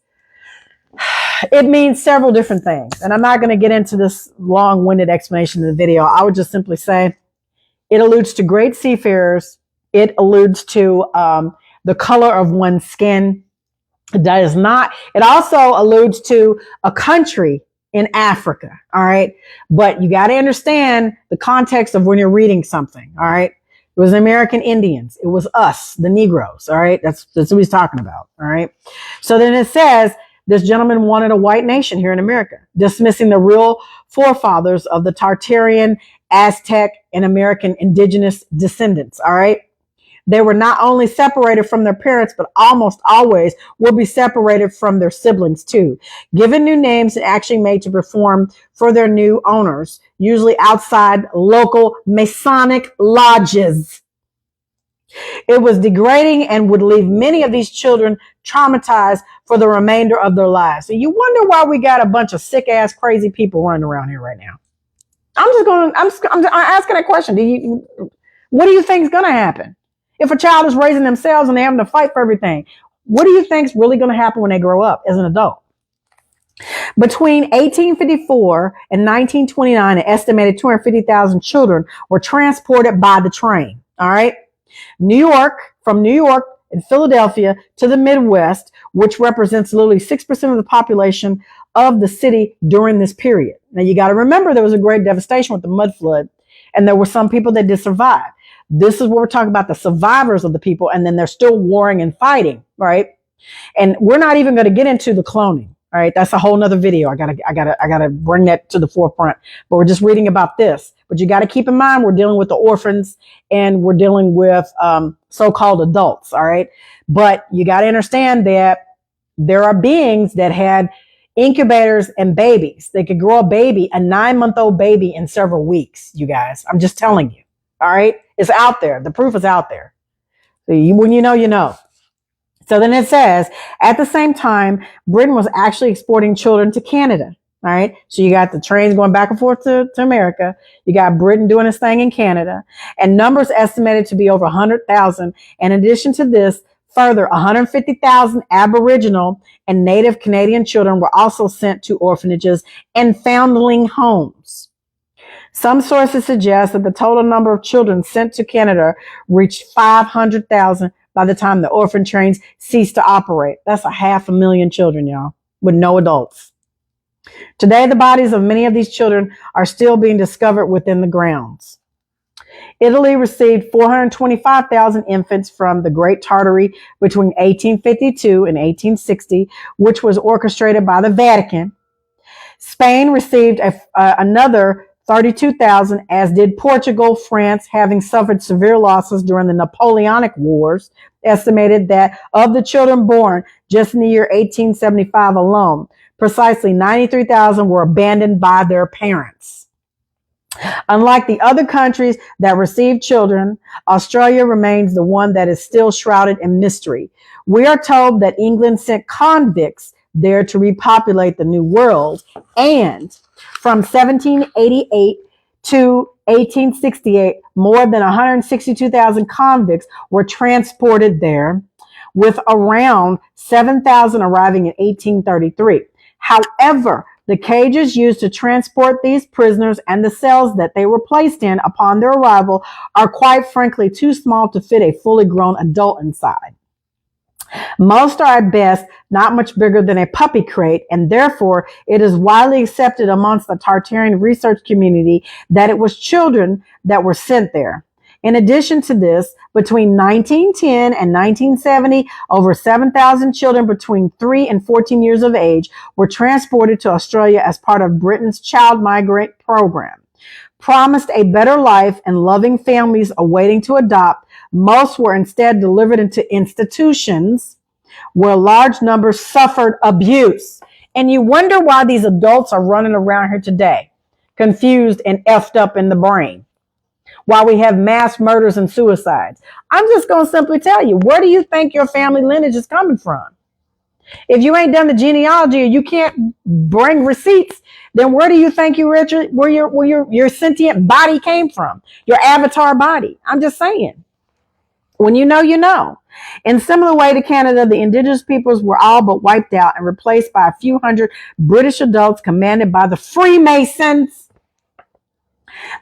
it means several different things. And I'm not going to get into this long-winded explanation in the video. I would just simply say it alludes to great seafarers. It alludes to the color of one's skin. It also alludes to a country in Africa. All right. But you got to understand the context of when you're reading something. All right. It was American Indians. It was us, the Negroes. All right. That's what he's talking about. All right. So then it says, this gentleman wanted a white nation here in America, dismissing the real forefathers of the Tartarian, Aztec, and American indigenous descendants. All right. They were not only separated from their parents, but almost always will be separated from their siblings too, given new names and actually made to perform for their new owners, usually outside local Masonic lodges. It was degrading and would leave many of these children traumatized for the remainder of their lives. So you wonder why we got a bunch of sick ass crazy people running around here right now. I'm asking a question. What do you think is going to happen? If a child is raising themselves and they're having to fight for everything, what do you think is really going to happen when they grow up as an adult? Between 1854 and 1929, an estimated 250,000 children were transported by the train. All right. From New York and Philadelphia to the Midwest, which represents literally 6% of the population of the city during this period. Now you got to remember there was a great devastation with the mud flood, and there were some people that did survive. This is what we're talking about, the survivors of the people, and then they're still warring and fighting, right? And we're not even going to get into the cloning. All right, that's a whole nother video. I gotta bring that to the forefront. But we're just reading about this. But you got to keep in mind we're dealing with the orphans and we're dealing with so-called adults. All right, but you got to understand that there are beings that had incubators and babies. They could grow a 9-month-old baby in several weeks. You guys, I'm just telling you. All right, it's out there. The proof is out there. So when you know, you know. So then it says, at the same time, Britain was actually exporting children to Canada. All right. So you got the trains going back and forth to America. You got Britain doing its thing in Canada, and numbers estimated to be over 100,000. In addition to this, further 150,000 Aboriginal and Native Canadian children were also sent to orphanages and foundling homes. Some sources suggest that the total number of children sent to Canada reached 500,000 by the time the orphan trains ceased to operate. That's 500,000 children, y'all, with no adults. Today, the bodies of many of these children are still being discovered within the grounds. Italy received 425,000 infants from the Great Tartary between 1852 and 1860, which was orchestrated by the Vatican. Spain received another 32,000, as did Portugal, France, having suffered severe losses during the Napoleonic Wars, estimated that of the children born just in the year 1875 alone, precisely 93,000 were abandoned by their parents. Unlike the other countries that received children, Australia remains the one that is still shrouded in mystery. We are told that England sent convicts there to repopulate the New World, and from 1788 to 1868, more than 162,000 convicts were transported there, with around 7,000 arriving in 1833. However, the cages used to transport these prisoners and the cells that they were placed in upon their arrival are quite frankly too small to fit a fully grown adult inside. Most are at best not much bigger than a puppy crate, and therefore it is widely accepted amongst the Tartarian research community that it was children that were sent there. In addition to this, between 1910 and 1970, over 7,000 children between 3 and 14 years of age were transported to Australia as part of Britain's child migrant program. Promised a better life and loving families awaiting to adopt, most were instead delivered into institutions where large numbers suffered abuse. And you wonder why these adults are running around here today, confused and effed up in the brain, while we have mass murders and suicides. I'm just going to simply tell you, where do you think your family lineage is coming from? If you ain't done the genealogy or you can't bring receipts, then where do you think where your sentient body came from? Your avatar body. I'm just saying. When you know, you know. In similar way to Canada, the indigenous peoples were all but wiped out and replaced by a few hundred British adults commanded by the Freemasons.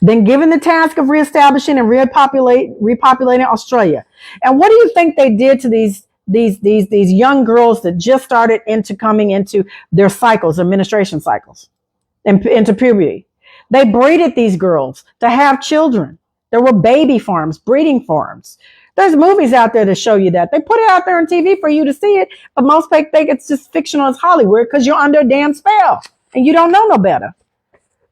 Then given the task of reestablishing and repopulating Australia. And what do you think they did to these young girls that just started coming into their cycles, their menstruation cycles, and into puberty? They breeded these girls to have children. There were baby farms, breeding farms. There's movies out there to show you that. They put it out there on TV for you to see it, but most people think it's just fictional, it's Hollywood, because you're under a damn spell and you don't know no better.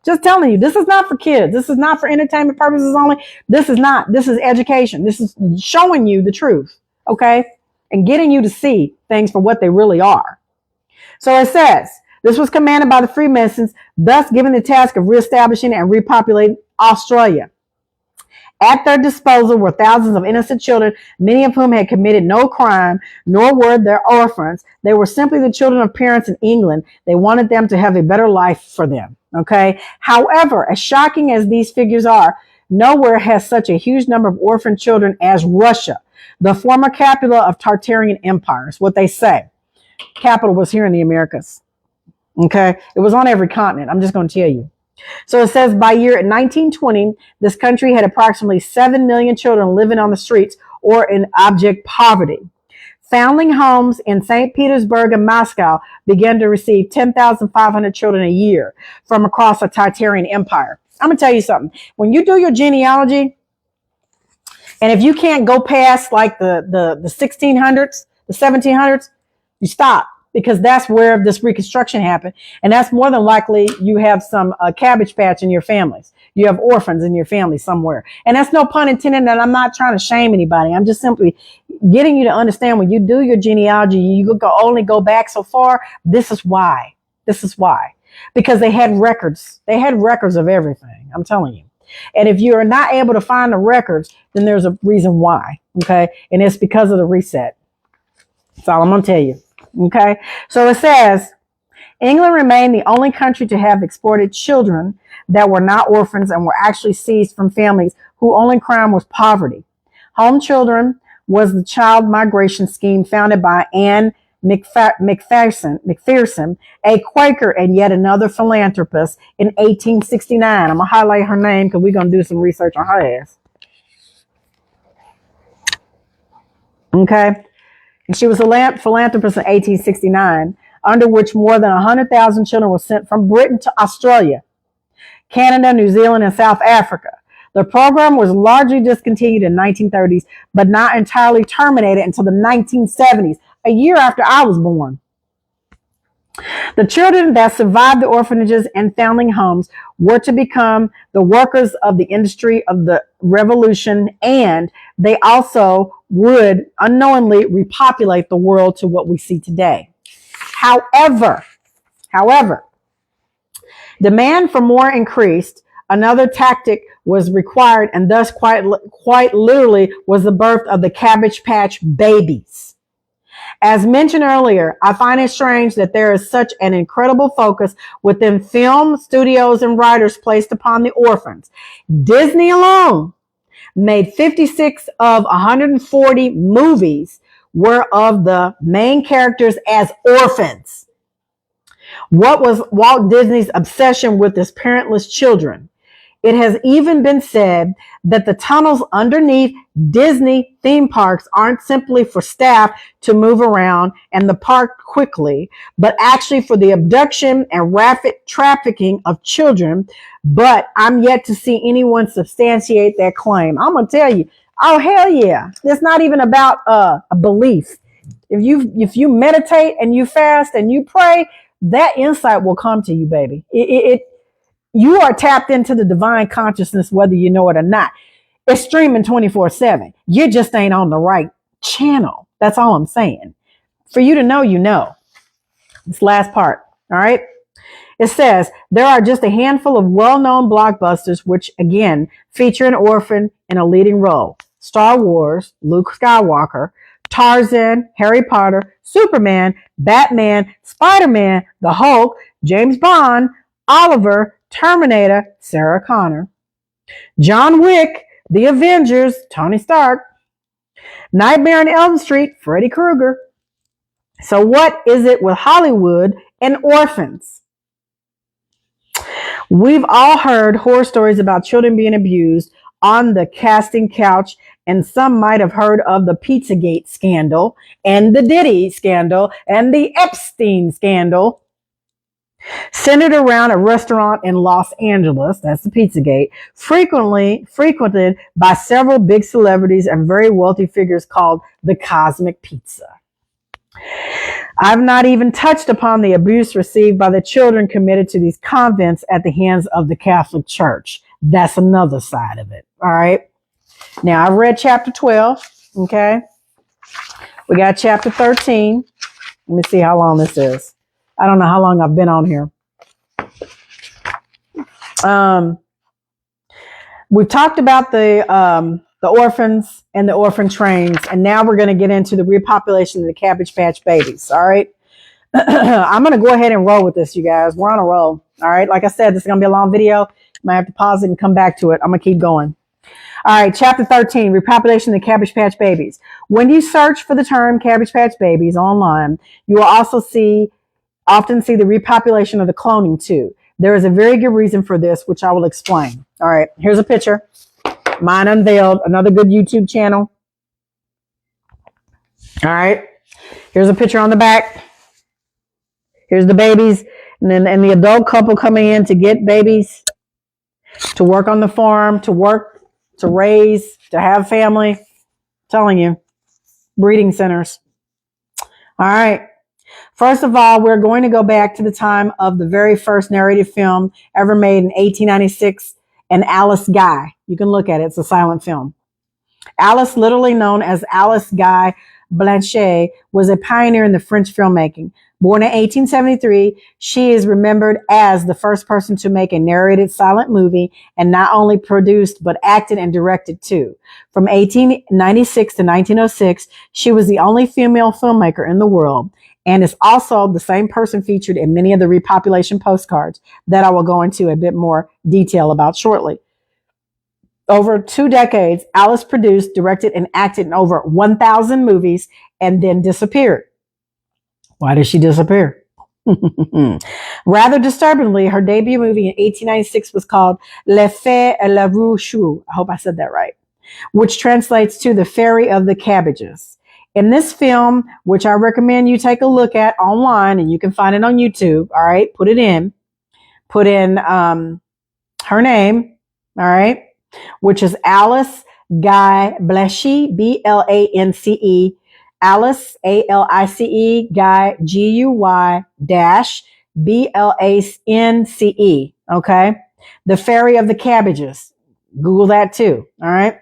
Just telling you, this is not for kids. This is not for entertainment purposes only. This is not. This is education. This is showing you the truth, okay? And getting you to see things for what they really are. So it says, this was commanded by the Freemasons, thus given the task of reestablishing and repopulating Australia. At their disposal were thousands of innocent children, many of whom had committed no crime, nor were they orphans. They were simply the children of parents in England. They wanted them to have a better life for them. Okay. However, as shocking as these figures are, nowhere has such a huge number of orphan children as Russia, the former capital of Tartarian empires. What they say, capital was here in the Americas. Okay. It was on every continent. I'm just going to tell you. So it says by year 1920, this country had approximately 7 million children living on the streets or in abject poverty. Foundling homes in St. Petersburg and Moscow began to receive 10,500 children a year from across the Tartarian Empire. I'm going to tell you something. When you do your genealogy, and if you can't go past like the 1600s, the 1700s, you stop, because that's where this reconstruction happened. And that's more than likely you have some Cabbage Patch in your families. You have orphans in your family somewhere. And that's no pun intended, and I'm not trying to shame anybody. I'm just simply getting you to understand when you do your genealogy, you only go back so far. This is why. This is why. Because they had records. They had records of everything. I'm telling you. And if you are not able to find the records, then there's a reason why. Okay. And it's because of the reset. That's all I'm going to tell you. Okay. So it says, England remained the only country to have exported children that were not orphans and were actually seized from families whose only crime was poverty. Home children was the child migration scheme founded by Anne McPherson, a Quaker and yet another philanthropist in 1869. I'm going to highlight her name because we're going to do some research on her ass. Okay. And she was a philanthropist in 1869, under which more than 100,000 children were sent from Britain to Australia, Canada, New Zealand, and South Africa. The program was largely discontinued in the 1930s, but not entirely terminated until the 1970s, a year after I was born. The children that survived the orphanages and foundling homes were to become the workers of the industry of the Revolution, and they also would unknowingly repopulate the world to what we see today. However, demand for more increased. Another tactic was required, and thus quite literally was the birth of the Cabbage Patch Babies. As mentioned earlier, I find it strange that there is such an incredible focus within film studios and writers placed upon the orphans. Disney alone made 56 of 140 movies were of the main characters as orphans. What was Walt Disney's obsession with his parentless children? It has even been said that the tunnels underneath Disney theme parks aren't simply for staff to move around and the park quickly, but actually for the abduction and rapid trafficking of children. But I'm yet to see anyone substantiate that claim. I'm going to tell you, oh, hell yeah. It's not even about a belief. If you meditate and you fast and you pray, that insight will come to you, baby. You are tapped into the divine consciousness, whether you know it or not. It's streaming 24/7. You just ain't on the right channel. That's all I'm saying. For you to know, you know. This last part. All right. It says there are just a handful of well-known blockbusters, which again feature an orphan in a leading role. Star Wars, Luke Skywalker, Tarzan, Harry Potter, Superman, Batman, Spider-Man, the Hulk, James Bond, Oliver, Terminator, Sarah Connor, John Wick, The Avengers, Tony Stark, Nightmare on Elm Street, Freddy Krueger. So what is it with Hollywood and orphans? We've all heard horror stories about children being abused on the casting couch, and some might have heard of the Pizzagate scandal and the Diddy scandal and the Epstein scandal. Centered around a restaurant in Los Angeles, that's the Pizzagate, frequently frequented by several big celebrities and very wealthy figures called the Cosmic Pizza. I've not even touched upon the abuse received by the children committed to these convents at the hands of the Catholic Church. That's another side of it. All right. Now, I've read chapter 12. Okay. We got chapter 13. Let me see how long this is. I don't know how long I've been on here. We've talked about the orphans and the orphan trains, and now we're going to get into the repopulation of the Cabbage Patch Babies. All right. I'm going to go ahead and roll with this, you guys. We're on a roll. All right. Like I said, this is going to be a long video. Might have to pause it and come back to it. I'm going to keep going. All right. Chapter 13, repopulation of the Cabbage Patch Babies. When you search for the term Cabbage Patch Babies online, you will also often see the repopulation of the cloning too. There is a very good reason for this, which I will explain. All right, here's a picture. Mine Unveiled, another good YouTube channel. All right, here's a picture on the back. Here's the babies, and the adult couple coming in to get babies, to work on the farm, to work, to raise, to have family. I'm telling you, breeding centers. All right. First of all, we're going to go back to the time of the very first narrative film ever made in 1896, and Alice Guy. You can look at it. It's a silent film. Alice, literally known as Alice Guy Blanchet, was a pioneer in the French filmmaking. Born in 1873, she is remembered as the first person to make a narrated silent movie, and not only produced, but acted and directed too. From 1896 to 1906, she was the only female filmmaker in the world, and is also the same person featured in many of the repopulation postcards that I will go into a bit more detail about shortly. Over 2 decades, Alice produced, directed, and acted in over 1,000 movies and then disappeared. Why did she disappear? Rather disturbingly, her debut movie in 1896 was called Les Fées et la Rue Chou. I hope I said that right, which translates to The Fairy of the Cabbages. In this film, which I recommend you take a look at online, and you can find it on YouTube, all right, put in her name, all right, which is Alice Guy Blanchet, Blance, Alice, Alice, Guy, Guy dash Blance, okay? The Fairy of the Cabbages. Google that too, all right?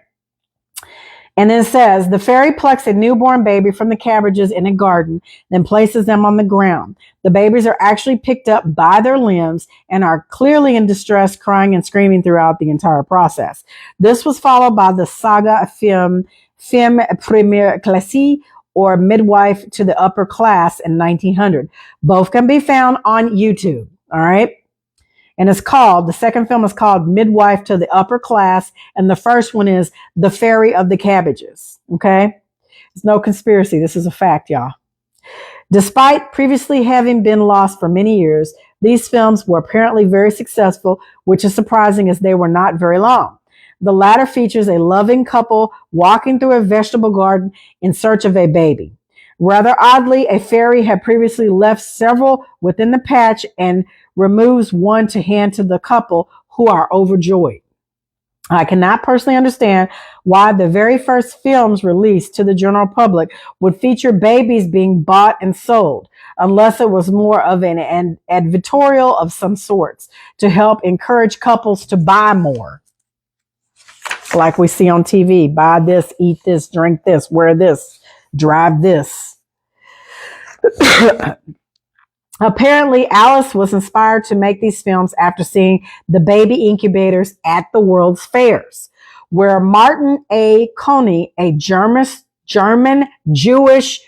And it says, the fairy plucks a newborn baby from the cabbages in a garden, then places them on the ground. The babies are actually picked up by their limbs and are clearly in distress, crying and screaming throughout the entire process. This was followed by the saga Femme Première Classe, or Midwife to the Upper Class, in 1900. Both can be found on YouTube. All right. And the second film is called Midwife to the Upper Class. And the first one is The Fairy of the Cabbages. Okay. It's no conspiracy. This is a fact, y'all. Despite previously having been lost for many years, these films were apparently very successful, which is surprising as they were not very long. The latter features a loving couple walking through a vegetable garden in search of a baby. Rather oddly, a fairy had previously left several within the patch and removes one to hand to the couple, who are overjoyed. I cannot personally understand why the very first films released to the general public would feature babies being bought and sold, unless it was more of an advertorial of some sorts to help encourage couples to buy more. Like we see on TV, buy this, eat this, drink this, wear this, drive this. Apparently, Alice was inspired to make these films after seeing the baby incubators at the World's Fairs, where Martin A. Coney, a German Jewish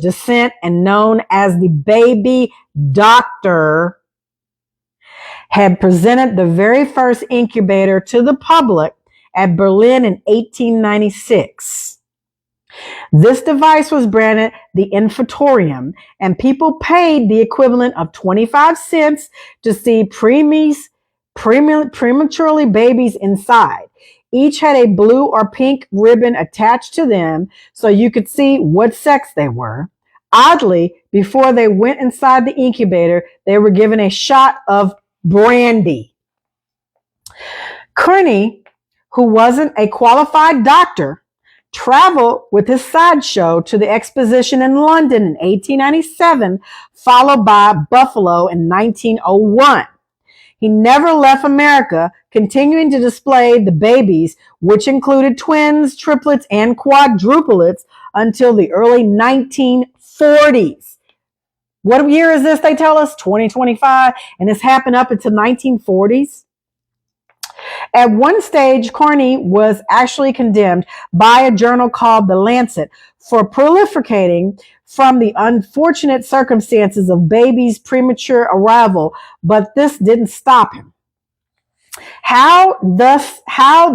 descent and known as the baby doctor, had presented the very first incubator to the public at Berlin in 1896. This device was branded the Infantorium, and people paid the equivalent of 25 cents to see prematurely babies inside. Each had a blue or pink ribbon attached to them so you could see what sex they were. Oddly, before they went inside the incubator, they were given a shot of brandy. Kearney, who wasn't a qualified doctor, traveled with his sideshow to the exposition in London in 1897, followed by Buffalo in 1901. He never left America, continuing to display the babies, which included twins, triplets, and quadruplets, until the early 1940s. What year is this, they tell us? 2025. And this happened up until 1940s. At one stage, Kearney was actually condemned by a journal called The Lancet for proliferating from the unfortunate circumstances of babies' premature arrival, but this didn't stop him. How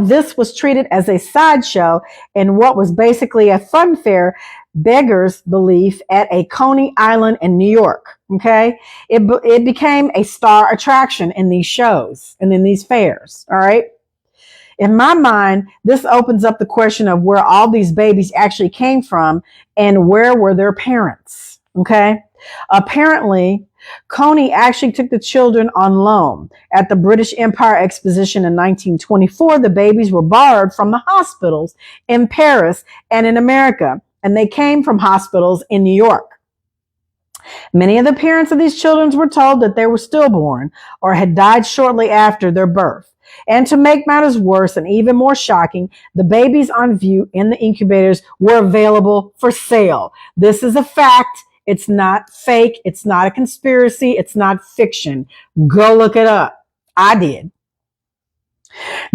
this was treated as a sideshow and what was basically a fun fair beggars belief at a Coney Island in New York. Okay. It became a star attraction in these shows and in these fairs. All right. In my mind, this opens up the question of where all these babies actually came from and where were their parents. Okay. Apparently, Coney actually took the children on loan. At the British Empire Exposition in 1924, the babies were borrowed from the hospitals in Paris and in America, and they came from hospitals in New York. Many of the parents of these children were told that they were stillborn or had died shortly after their birth. And to make matters worse and even more shocking, the babies on view in the incubators were available for sale. This is a fact. It's not fake. It's not a conspiracy. It's not fiction. Go look it up. I did.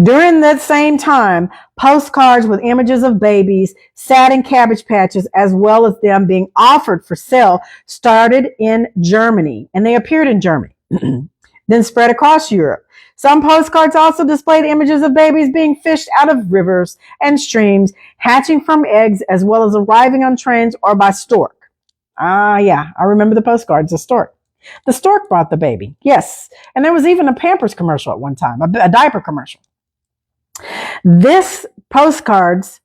During that same time, postcards with images of babies sat in cabbage patches, as well as them being offered for sale, started in Germany, and they appeared in Germany, then spread across Europe. Some postcards also displayed images of babies being fished out of rivers and streams, hatching from eggs, as well as arriving on trains or by stork. Yeah, I remember the postcards, the stork. The stork brought the baby, yes. And there was even a Pampers commercial at one time, a diaper commercial. These postcards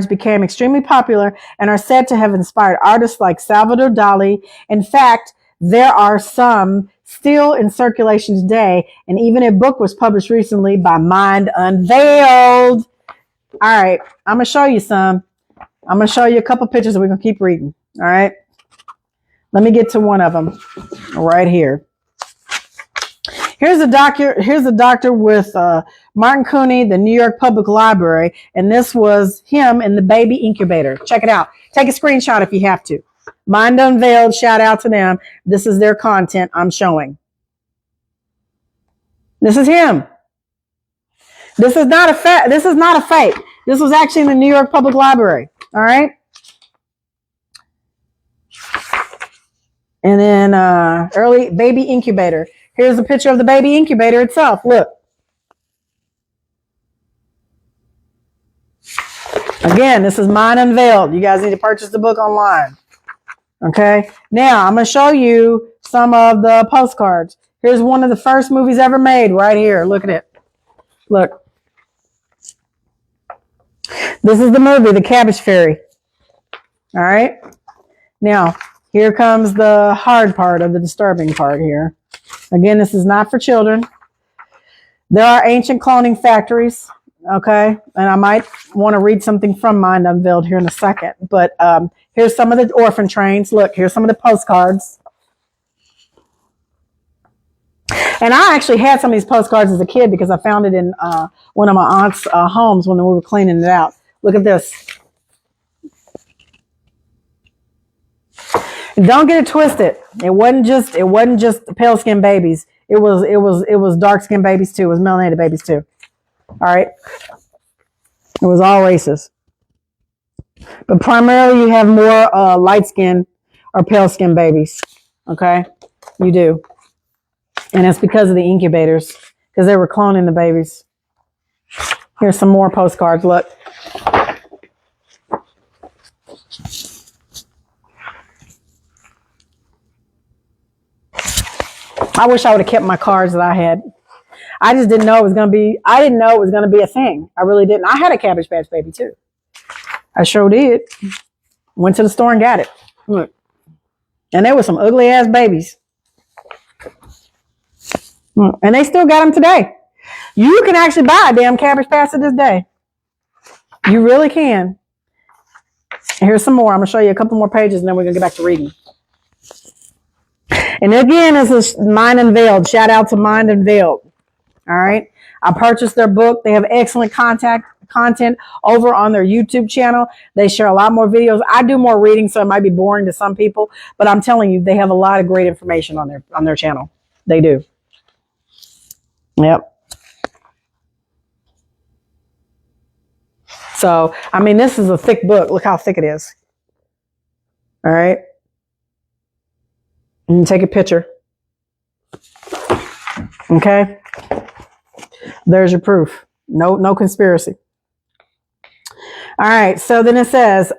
became extremely popular and are said to have inspired artists like Salvador Dali. In fact, there are some still in circulation today, and even a book was published recently by Mind Unveiled. All right, I'm going to show you some. I'm going to show you a couple pictures and we're going to keep reading. All right. Let me get to one of them right here. Here's a doctor with Martin Cooney, the New York Public Library, and this was him in the baby incubator. Check it out. Take a screenshot if you have to. Mind Unveiled, shout out to them. This is their content I'm showing. This is him. This is not a this is not a fake. This was actually in the New York Public Library. All right. And then early baby incubator. Here's a picture of the baby incubator itself. Look. Again, this is Mind Unveiled. You guys need to purchase the book online. Okay. Now, I'm going to show you some of the postcards. Here's one of the first movies ever made right here. Look at it. Look. This is the movie, The Cabbage Fairy. All right. Now, here comes the hard part of the disturbing part here. Again, this is not for children. There are ancient cloning factories. Okay. And I might want to read something from Mind Unveiled here in a second. But here's some of the orphan trains. Look, here's some of the postcards. And I actually had some of these postcards as a kid because I found it in one of my aunt's homes when we were cleaning it out. Look at this. Don't get it twisted. It wasn't just pale skinned babies. It was dark skinned babies too. It was melanated babies too. All right. It was all races. But primarily you have more light skinned or pale skinned babies. Okay. You do. And it's because of the incubators, because they were cloning the babies. Here's some more postcards. Look. I wish I would have kept my cards that I had. I just didn't know it was going to be, I didn't know it was going to be a thing. I really didn't. I had a Cabbage Patch baby too. I sure did. Went to the store and got it. Look. And there were some ugly ass babies. And they still got them today. You can actually buy a damn Cabbage Patch to this day. You really can. And here's some more. I'm going to show you a couple more pages and then we're going to get back to reading. And again, this is Mind Unveiled. Shout out to Mind Unveiled. All right. I purchased their book. They have excellent content over on their YouTube channel. They share a lot more videos. I do more reading, so it might be boring to some people, but I'm telling you, they have a lot of great information on their channel. They do. Yep. So, I mean, this is a thick book. Look how thick it is. All right. And take a picture. Okay. There's your proof. No conspiracy. All right. So then it says,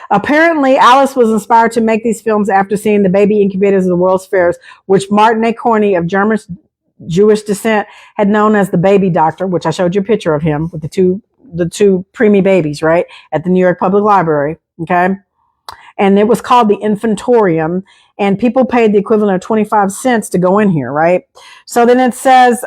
apparently Alice was inspired to make these films after seeing the baby incubators of the World's Fairs, which Martin A. Corney of German Jewish descent had known as the baby doctor, which I showed you a picture of him with the two preemie babies, right, at the New York Public Library. Okay. And it was called the Infantorium, and people paid the equivalent of 25 cents to go in here, right? So then it says,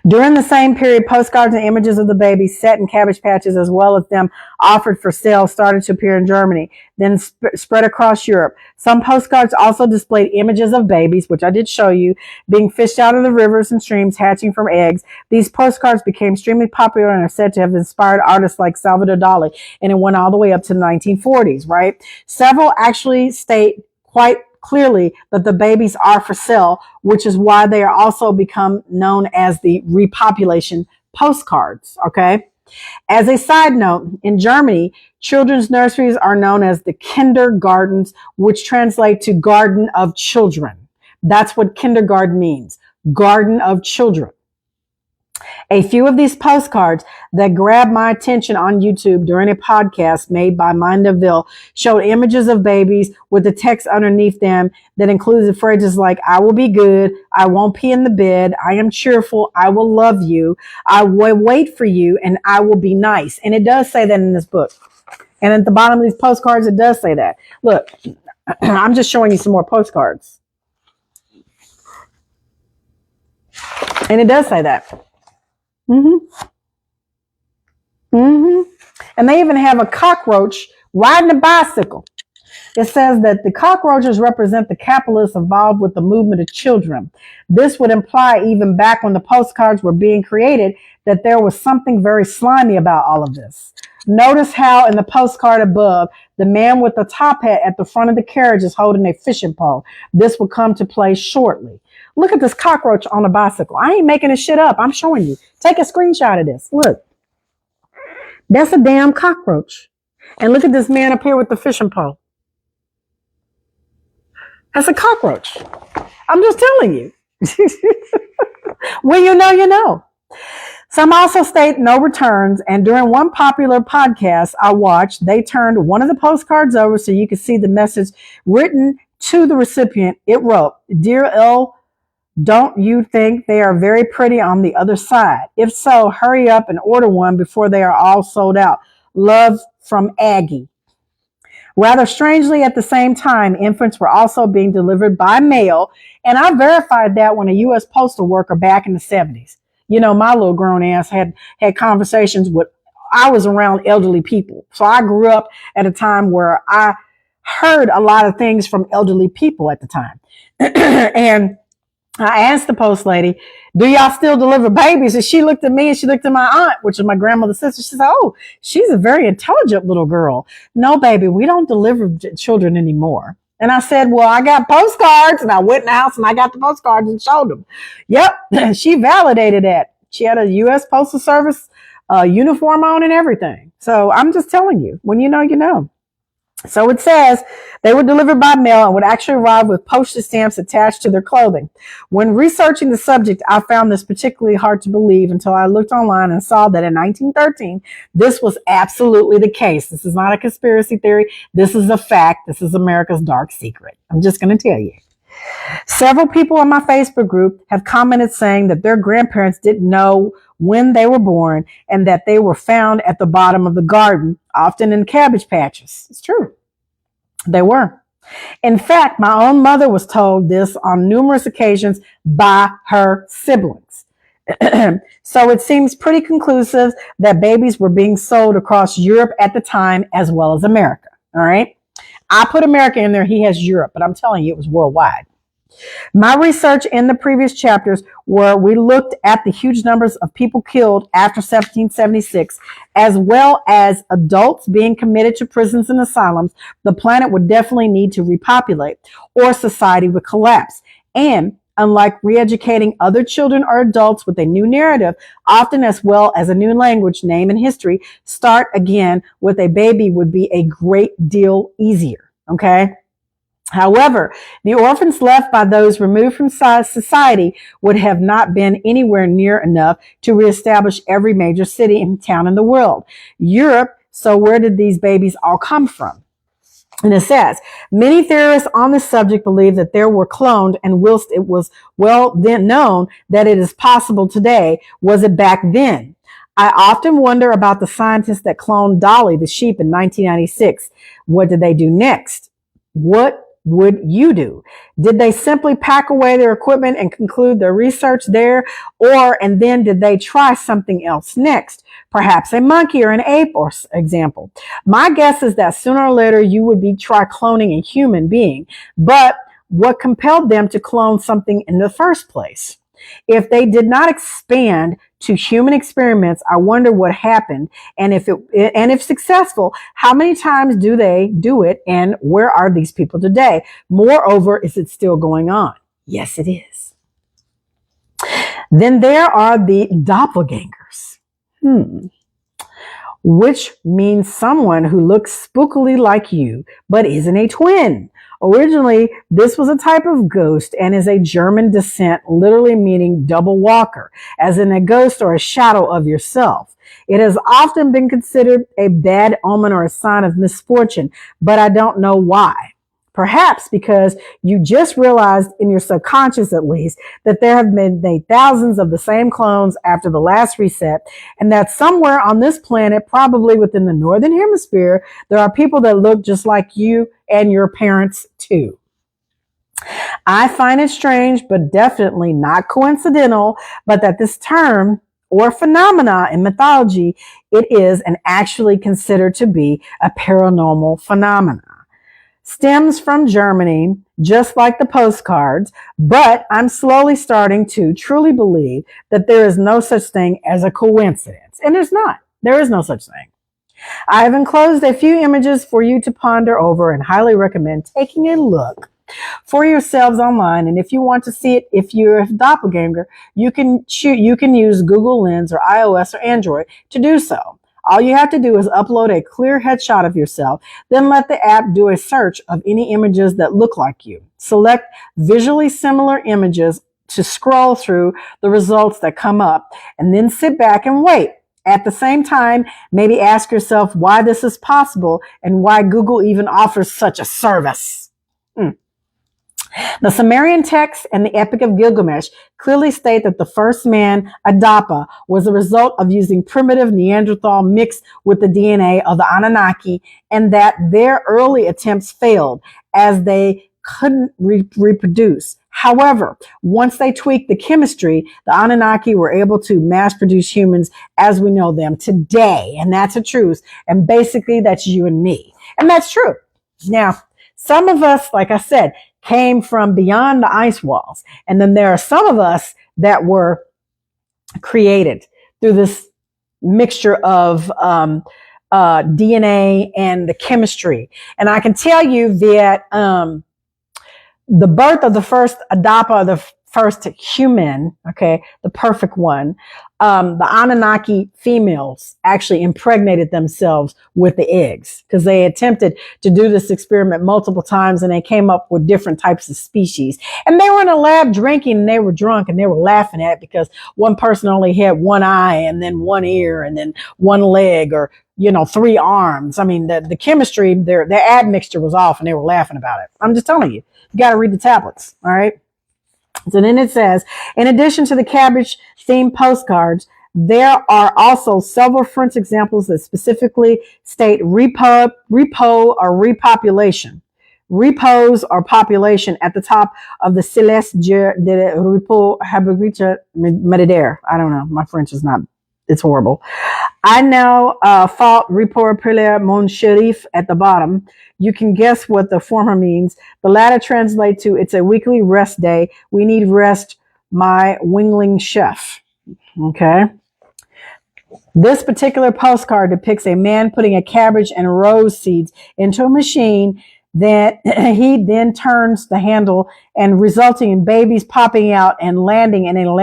during the same period, postcards and images of the babies set in Cabbage Patches, as well as them offered for sale, started to appear in Germany, then spread across Europe. Some postcards also displayed images of babies, which I did show you, being fished out of the rivers and streams, hatching from eggs. These postcards became extremely popular and are said to have inspired artists like Salvador Dali, and it went all the way up to the 1940s, right? Several actually state quite clearly that the babies are for sale, which is why they are also become known as the Repopulation postcards. Okay. As a side note, in Germany, children's nurseries are known as the kindergartens, which translate to garden of children. That's what kindergarten means. Garden of children. A few of these postcards that grabbed my attention on YouTube during a podcast made by Mind Unveiled showed images of babies with the text underneath them that included phrases like, I will be good, I won't pee in the bed, I am cheerful, I will love you, I will wait for you, and I will be nice. And it does say that in this book. And at the bottom of these postcards, it does say that. Look, I'm just showing you some more postcards. And it does say that. And they even have a cockroach riding a bicycle. It says that the cockroaches represent the capitalists involved with the movement of children. This would imply, even back when the postcards were being created, that there was something very slimy about all of this. Notice how in the postcard above, the man with the top hat at the front of the carriage is holding a fishing pole. This will come to play shortly. Look at this cockroach on a bicycle. I ain't making this shit up. I'm showing you. Take a screenshot of this. Look. That's a damn cockroach. And look at this man up here with the fishing pole. That's a cockroach. I'm just telling you. When you know, you know. Some also state no returns, and during one popular podcast I watched, they turned one of the postcards over so you could see the message written to the recipient. It wrote, "Dear L, don't you think they are very pretty on the other side? If so, hurry up and order one before they are all sold out. Love from Aggie." Rather strangely, at the same time, infants were also being delivered by mail, and I verified that when a U.S. postal worker back in the 70s. You know, my little grown ass had conversations with, I was around elderly people. So I grew up at a time where I heard a lot of things from elderly people at the time. And I asked the post lady, "Do y'all still deliver babies?" And she looked at me and she looked at my aunt, which is my grandmother's sister. She said, "Oh, she's a very intelligent little girl." "No, baby, we don't deliver children anymore." And I said, "Well, I got postcards." And I went in the house and I got the postcards and showed them. Yep, she validated that. She had a U.S. Postal Service uniform on and everything. So I'm just telling you, when you know, you know. So it says they were delivered by mail and would actually arrive with postage stamps attached to their clothing. When researching the subject, I found this particularly hard to believe until I looked online and saw that in 1913, this was absolutely the case. This is not a conspiracy theory. This is a fact. This is America's dark secret. I'm just going to tell you. Several people in my Facebook group have commented saying that their grandparents didn't know when they were born and that they were found at the bottom of the garden, often in cabbage patches. It's true. They were. In fact, my own mother was told this on numerous occasions by her siblings. So it seems pretty conclusive that babies were being sold across Europe at the time as well as America. All right. I put America in there. He has Europe, but I'm telling you, it was worldwide. My research in the previous chapters where we looked at the huge numbers of people killed after 1776, as well as adults being committed to prisons and asylums, the planet would definitely need to repopulate or society would collapse. And unlike re-educating other children or adults with a new narrative, often as well as a new language, name, and history, start again with a baby would be a great deal easier. Okay? However, the orphans left by those removed from society would have not been anywhere near enough to reestablish every major city and town in the world. Europe, so where did these babies all come from? And it says, many theorists on this subject believe that they were cloned, and whilst it was well then known that it is possible today, was it back then? I often wonder about the scientists that cloned Dolly the sheep in 1996. What did they do next? What would you do? Did they simply pack away their equipment and conclude their research there? And then did they try something else next? Perhaps a monkey or an ape, or example. My guess is that sooner or later you would try cloning a human being. But what compelled them to clone something in the first place? If they did not expand to human experiments, I wonder what happened, and if successful, how many times do they do it, and where are these people today? Moreover, is it still going on? Yes, it is. Then there are the doppelgangers, which means someone who looks spookily like you, but isn't a twin. Originally, this was a type of ghost and is a German descent, literally meaning double walker, as in a ghost or a shadow of yourself. It has often been considered a bad omen or a sign of misfortune, but I don't know why. Perhaps because you just realized in your subconscious, at least, that there have been made thousands of the same clones after the last reset, and that somewhere on this planet, probably within the northern hemisphere, there are people that look just like you and your parents too. I find it strange, but definitely not coincidental, but that this term or phenomena in mythology, it is and actually considered to be a paranormal phenomena. stems from Germany, just like the postcards, but I'm slowly starting to truly believe that there is no such thing as a coincidence. And there's not. There is no such thing. I have enclosed a few images for you to ponder over and highly recommend taking a look for yourselves online. And if you want to see it, if you're a doppelganger, you can use Google Lens or iOS or Android to do so. All you have to do is upload a clear headshot of yourself, then let the app do a search of any images that look like you. Select visually similar images to scroll through the results that come up, and then sit back and wait. At the same time, maybe ask yourself why this is possible and why Google even offers such a service. The Sumerian text and the Epic of Gilgamesh clearly state that the first man, Adapa, was a result of using primitive Neanderthal mixed with the DNA of the Anunnaki, and that their early attempts failed as they couldn't reproduce. However, once they tweaked the chemistry, the Anunnaki were able to mass produce humans as we know them today. And that's a truth. And basically, that's you and me. And that's true. Now, some of us, like I said, came from beyond the ice walls. And then there are some of us that were created through this mixture of DNA and the chemistry. And I can tell you that the birth of the first Adapa, the first human, okay, the perfect one, the Anunnaki females actually impregnated themselves with the eggs because they attempted to do this experiment multiple times and they came up with different types of species. And they were in a lab drinking and they were drunk and they were laughing at it because one person only had one eye and then one ear and then one leg or, you know, 3 arms. I mean, the chemistry, their admixture was off and they were laughing about it. I'm just telling you, you got to read the tablets. All right. So then it says, in addition to the Cabbage themed postcards, there are also several French examples that specifically state repo or repopulation. Repos or population at the top of the Céleste de Repos Habitat Medidaire. I don't know. My French is not, it's horrible. I now fought Repopulation Mon Sherif at the bottom. You can guess what the former means. The latter translates to, it's a weekly rest day. We need rest, my wingling chef. Okay. This particular postcard depicts a man putting a cabbage and rose seeds into a machine that he then turns the handle and resulting in babies popping out and landing in a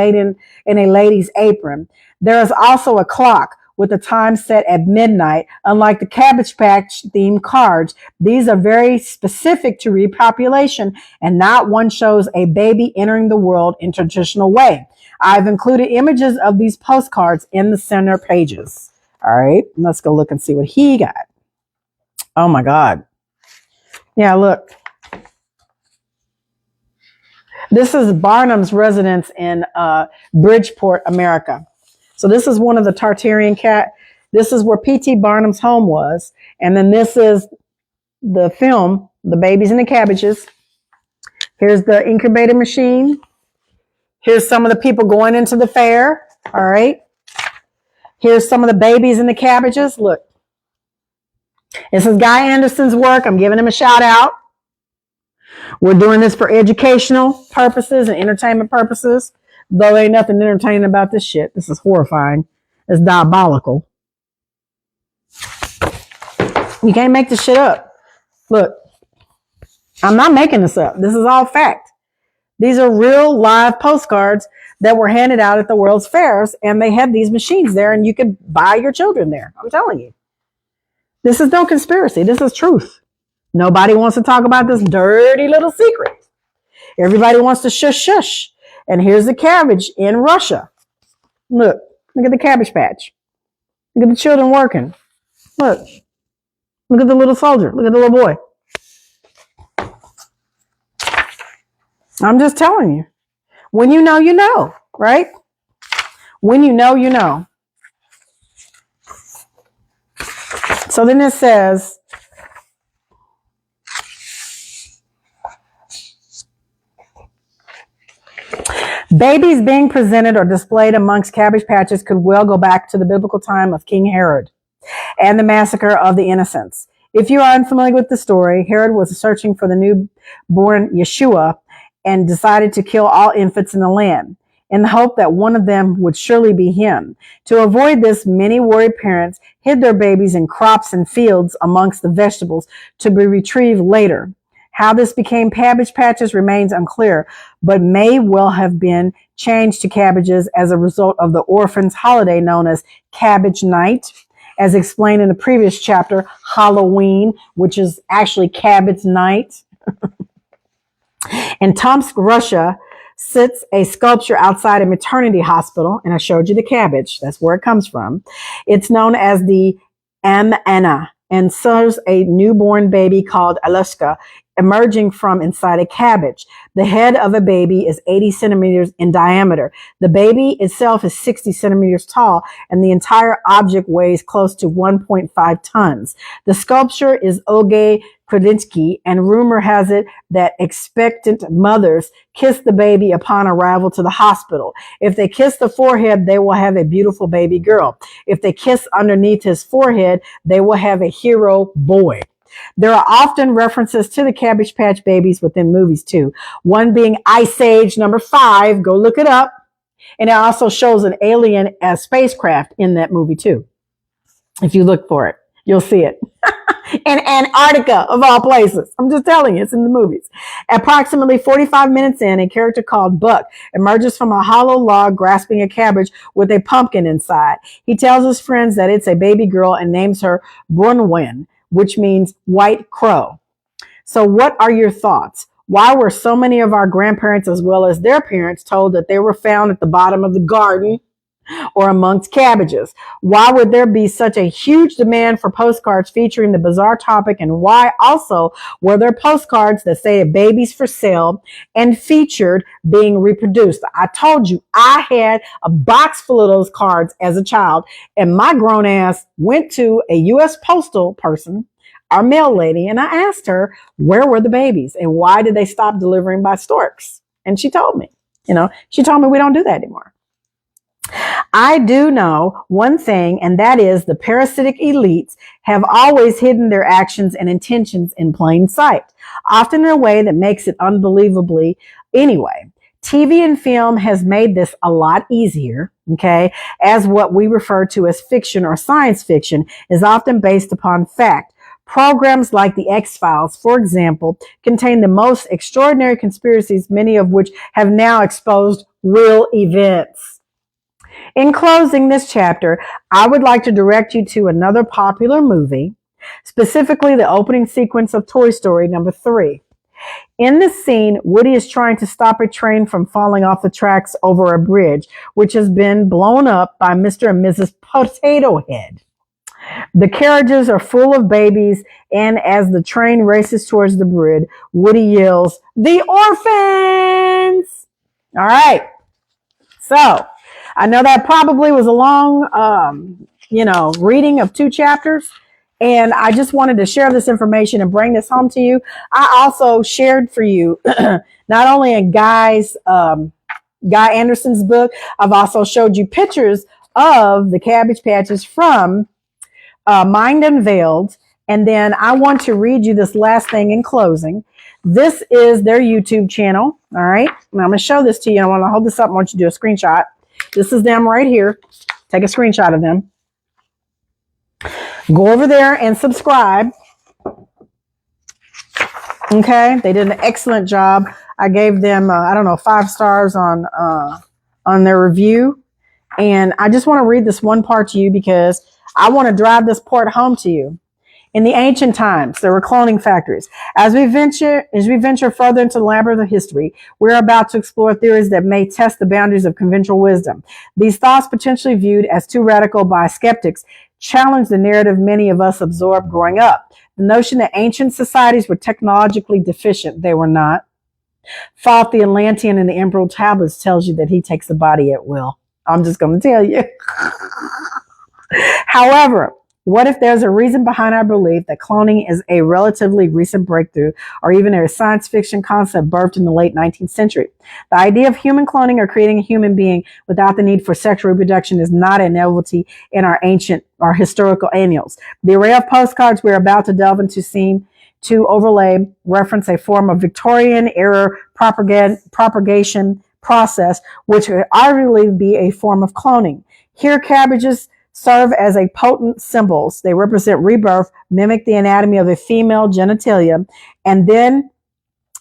lady's apron. There is also a clock with a time set at midnight. Unlike the Cabbage Patch themed cards, these are very specific to repopulation and not one shows a baby entering the world in traditional way. I've included images of these postcards in the center pages. All right, let's go look and see what he got. Oh my God. Yeah, look. This is Barnum's residence in Bridgeport, America. So this is one of the Tartarian cat. This is where P.T. Barnum's home was. And then this is the film, The Babies and the Cabbages. Here's the incubator machine. Here's some of the people going into the fair. All right. Here's some of the babies and the cabbages. Look. This is Guy Anderson's work. I'm giving him a shout out. We're doing this for educational purposes and entertainment purposes. Though there ain't nothing entertaining about this shit. This is horrifying. It's diabolical. You can't make this shit up. Look, I'm not making this up. This is all fact. These are real live postcards that were handed out at the World's Fairs, and they had these machines there, and you could buy your children there. I'm telling you. This is no conspiracy. This is truth. Nobody wants to talk about this dirty little secret. Everybody wants to shush shush. And here's the cabbage in Russia. Look at the Cabbage Patch. Look at the children working. Look at the little soldier. Look at the little boy. I'm just telling you. When you know, right? When you know, you know. So then it says, babies being presented or displayed amongst cabbage patches could well go back to the biblical time of King Herod and the massacre of the innocents. If you are unfamiliar with the story, Herod was searching for the newborn Yeshua and decided to kill all infants in the land in the hope that one of them would surely be him. To avoid this, many worried parents hid their babies in crops and fields amongst the vegetables to be retrieved later. How this became Cabbage Patches remains unclear, but may well have been changed to cabbages as a result of the orphans' holiday known as Cabbage Night, as explained in the previous chapter, Halloween, which is actually Cabbage Night. In Tomsk, Russia, sits a sculpture outside a maternity hospital, and I showed you the cabbage. That's where it comes from. It's known as the Amana, and serves a newborn baby called Alushka emerging from inside a cabbage. The head of a baby is 80 centimeters in diameter. The baby itself is 60 centimeters tall, and the entire object weighs close to 1.5 tons. The sculpture is Oge Kredinsky, and rumor has it that expectant mothers kiss the baby upon arrival to the hospital. If they kiss the forehead, they will have a beautiful baby girl. If they kiss underneath his forehead, they will have a hero boy. There are often references to the Cabbage Patch Babies within movies too. One being Ice Age #5. Go look it up. And it also shows an alien spacecraft in that movie too. If you look for it, you'll see it. In Antarctica, of all places. I'm just telling you, it's in the movies. Approximately 45 minutes in, a character called Buck emerges from a hollow log grasping a cabbage with a pumpkin inside. He tells his friends that it's a baby girl and names her Brunwyn, which means white crow. So what are your thoughts? Why were so many of our grandparents as well as their parents told that they were found at the bottom of the garden or amongst cabbages? Why would there be such a huge demand for postcards featuring the bizarre topic, and why also were there postcards that say babies for sale and featured being reproduced? I told you I had a box full of those cards as a child, and my grown ass went to a U.S. postal person, our mail lady, and I asked her, where were the babies and why did they stop delivering by storks? And she told me, she told me we don't do that anymore. I do know one thing, and that is the parasitic elites have always hidden their actions and intentions in plain sight, often in a way that makes it unbelievably anyway. TV and film has made this a lot easier, okay, as what we refer to as fiction or science fiction is often based upon fact. Programs like The X-Files, for example, contain the most extraordinary conspiracies, many of which have now exposed real events. In closing this chapter, I would like to direct you to another popular movie, specifically the opening sequence of Toy Story #3. In this scene, Woody is trying to stop a train from falling off the tracks over a bridge, which has been blown up by Mr. and Mrs. Potato Head. The carriages are full of babies, and as the train races towards the bridge, Woody yells, "The orphans!" All right. So, I know that probably was a long, reading of 2 chapters. And I just wanted to share this information and bring this home to you. I also shared for you, not only in Guy Anderson's book, I've also showed you pictures of the Cabbage Patches from Mind Unveiled. And then I want to read you this last thing in closing. This is their YouTube channel. All right. And I'm going to show this to you. I want to hold this up. I want you to do a screenshot. This is them right here. Take a screenshot of them. Go over there and subscribe. Okay. They did an excellent job. I gave them, 5 stars on their review. And I just want to read this one part to you because I want to drive this part home to you. In the ancient times, there were cloning factories. As we venture further into the labyrinth of history, we're about to explore theories that may test the boundaries of conventional wisdom. These thoughts, potentially viewed as too radical by skeptics, challenge the narrative many of us absorbed growing up. The notion that ancient societies were technologically deficient. They were not. Thoth the Atlantean in the Emerald Tablets tells you that he takes the body at will. I'm just going to tell you. However, What if there's a reason behind our belief that cloning is a relatively recent breakthrough or even a science fiction concept birthed in the late 19th century? The idea of human cloning or creating a human being without the need for sexual reproduction is not a novelty in our ancient or historical annals. The array of postcards we're about to delve into seem to overlay reference a form of Victorian era propagation process, which would arguably be a form of cloning. Here, cabbages serve as a potent symbols. They represent rebirth, mimic the anatomy of a female genitalia, and then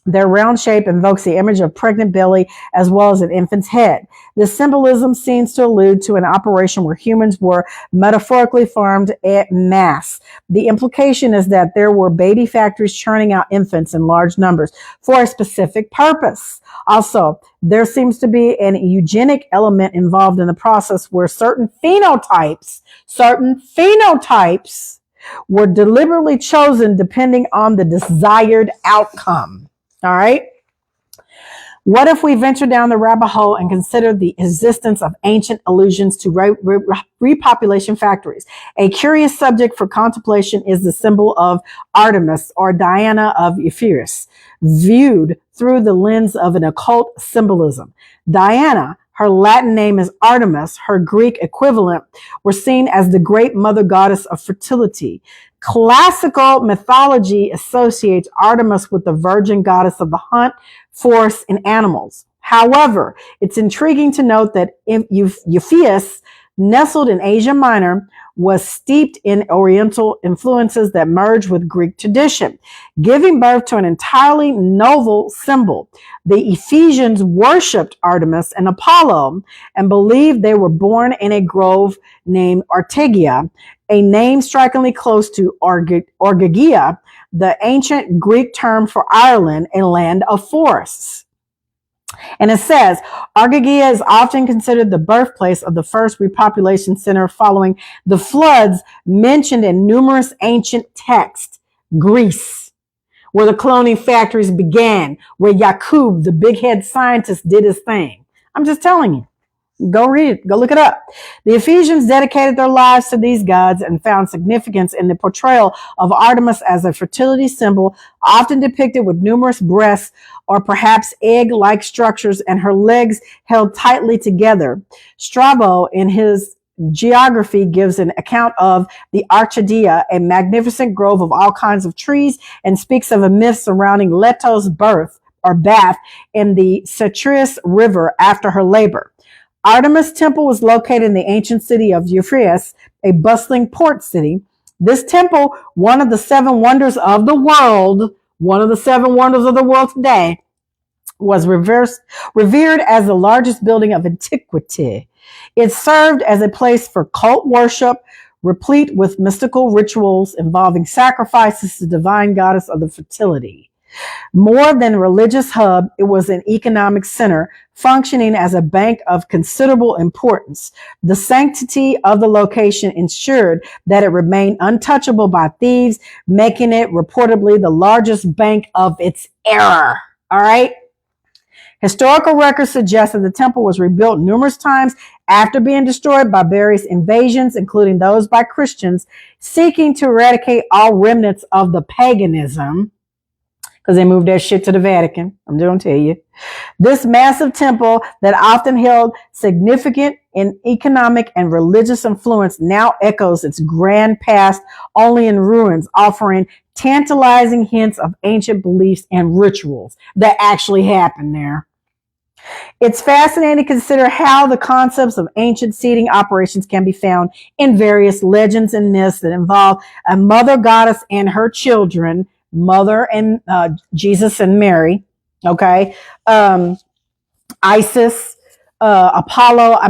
their round shape invokes the image of pregnant belly as well as an infant's head. This symbolism seems to allude to an operation where humans were metaphorically farmed en masse. The implication is that there were baby factories churning out infants in large numbers for a specific purpose. Also, there seems to be an eugenic element involved in the process where certain phenotypes were deliberately chosen depending on the desired outcome. All right. What if we venture down the rabbit hole and consider the existence of ancient allusions to repopulation factories? A curious subject for contemplation is the symbol of Artemis or Diana of Ephesus, viewed through the lens of an occult symbolism. Diana, her Latin name is Artemis, her Greek equivalent, were seen as the great mother goddess of fertility. Classical mythology associates Artemis with the virgin goddess of the hunt, force, and animals. However, it's intriguing to note that Ephesus, nestled in Asia Minor, was steeped in Oriental influences that merged with Greek tradition, giving birth to an entirely novel symbol. The Ephesians worshipped Artemis and Apollo and believed they were born in a grove named Ortygia, a name strikingly close to Orgygia, the ancient Greek term for Ireland, a land of forests. And it says, Orgygia is often considered the birthplace of the first repopulation center following the floods mentioned in numerous ancient texts. Greece, where the cloning factories began, where Yakub, the big head scientist, did his thing. I'm just telling you. Go read it. Go look it up. The Ephesians dedicated their lives to these gods and found significance in the portrayal of Artemis as a fertility symbol, often depicted with numerous breasts or perhaps egg-like structures and her legs held tightly together. Strabo, in his geography, gives an account of the Arcadia, a magnificent grove of all kinds of trees, and speaks of a myth surrounding Leto's birth or bath in the Cetrius River after her labor. Artemis Temple was located in the ancient city of Ephesus, a bustling port city. This temple, one of the seven wonders of the world today, was revered as the largest building of antiquity. It served as a place for cult worship, replete with mystical rituals involving sacrifices to the divine goddess of the fertility. More than a religious hub, it was an economic center, functioning as a bank of considerable importance. The sanctity of the location ensured that it remained untouchable by thieves, making it reportedly the largest bank of its era. All right. Historical records suggest that the temple was rebuilt numerous times after being destroyed by various invasions, including those by Christians seeking to eradicate all remnants of the paganism, because they moved that shit to the Vatican. I'm just going to tell you. This massive temple that often held significant in economic and religious influence now echoes its grand past, only in ruins, offering tantalizing hints of ancient beliefs and rituals that actually happened there. It's fascinating to consider how the concepts of ancient seeding operations can be found in various legends and myths that involve a mother goddess and her children, Mother and Jesus and Mary, okay, Isis, Apollo. I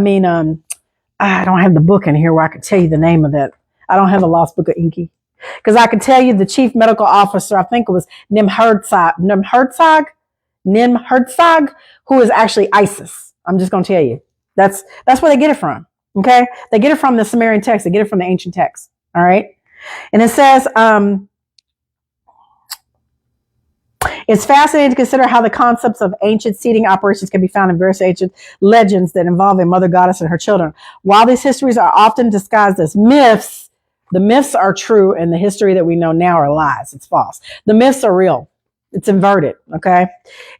don't have the book in here where I could tell you the name of that. I don't have the Lost Book of Inky, because I could tell you the chief medical officer. I think it was Nim Herzog, who is actually Isis. I'm just going to tell you that's where they get it from. Okay, they get it from the Sumerian text. They get it from the ancient text. All right, and it says. It's fascinating to consider how the concepts of ancient seeding operations can be found in various ancient legends that involve a mother goddess and her children. While these histories are often disguised as myths, The myths are true, and the history that we know now are lies. It's false. The myths are real. It's inverted, okay?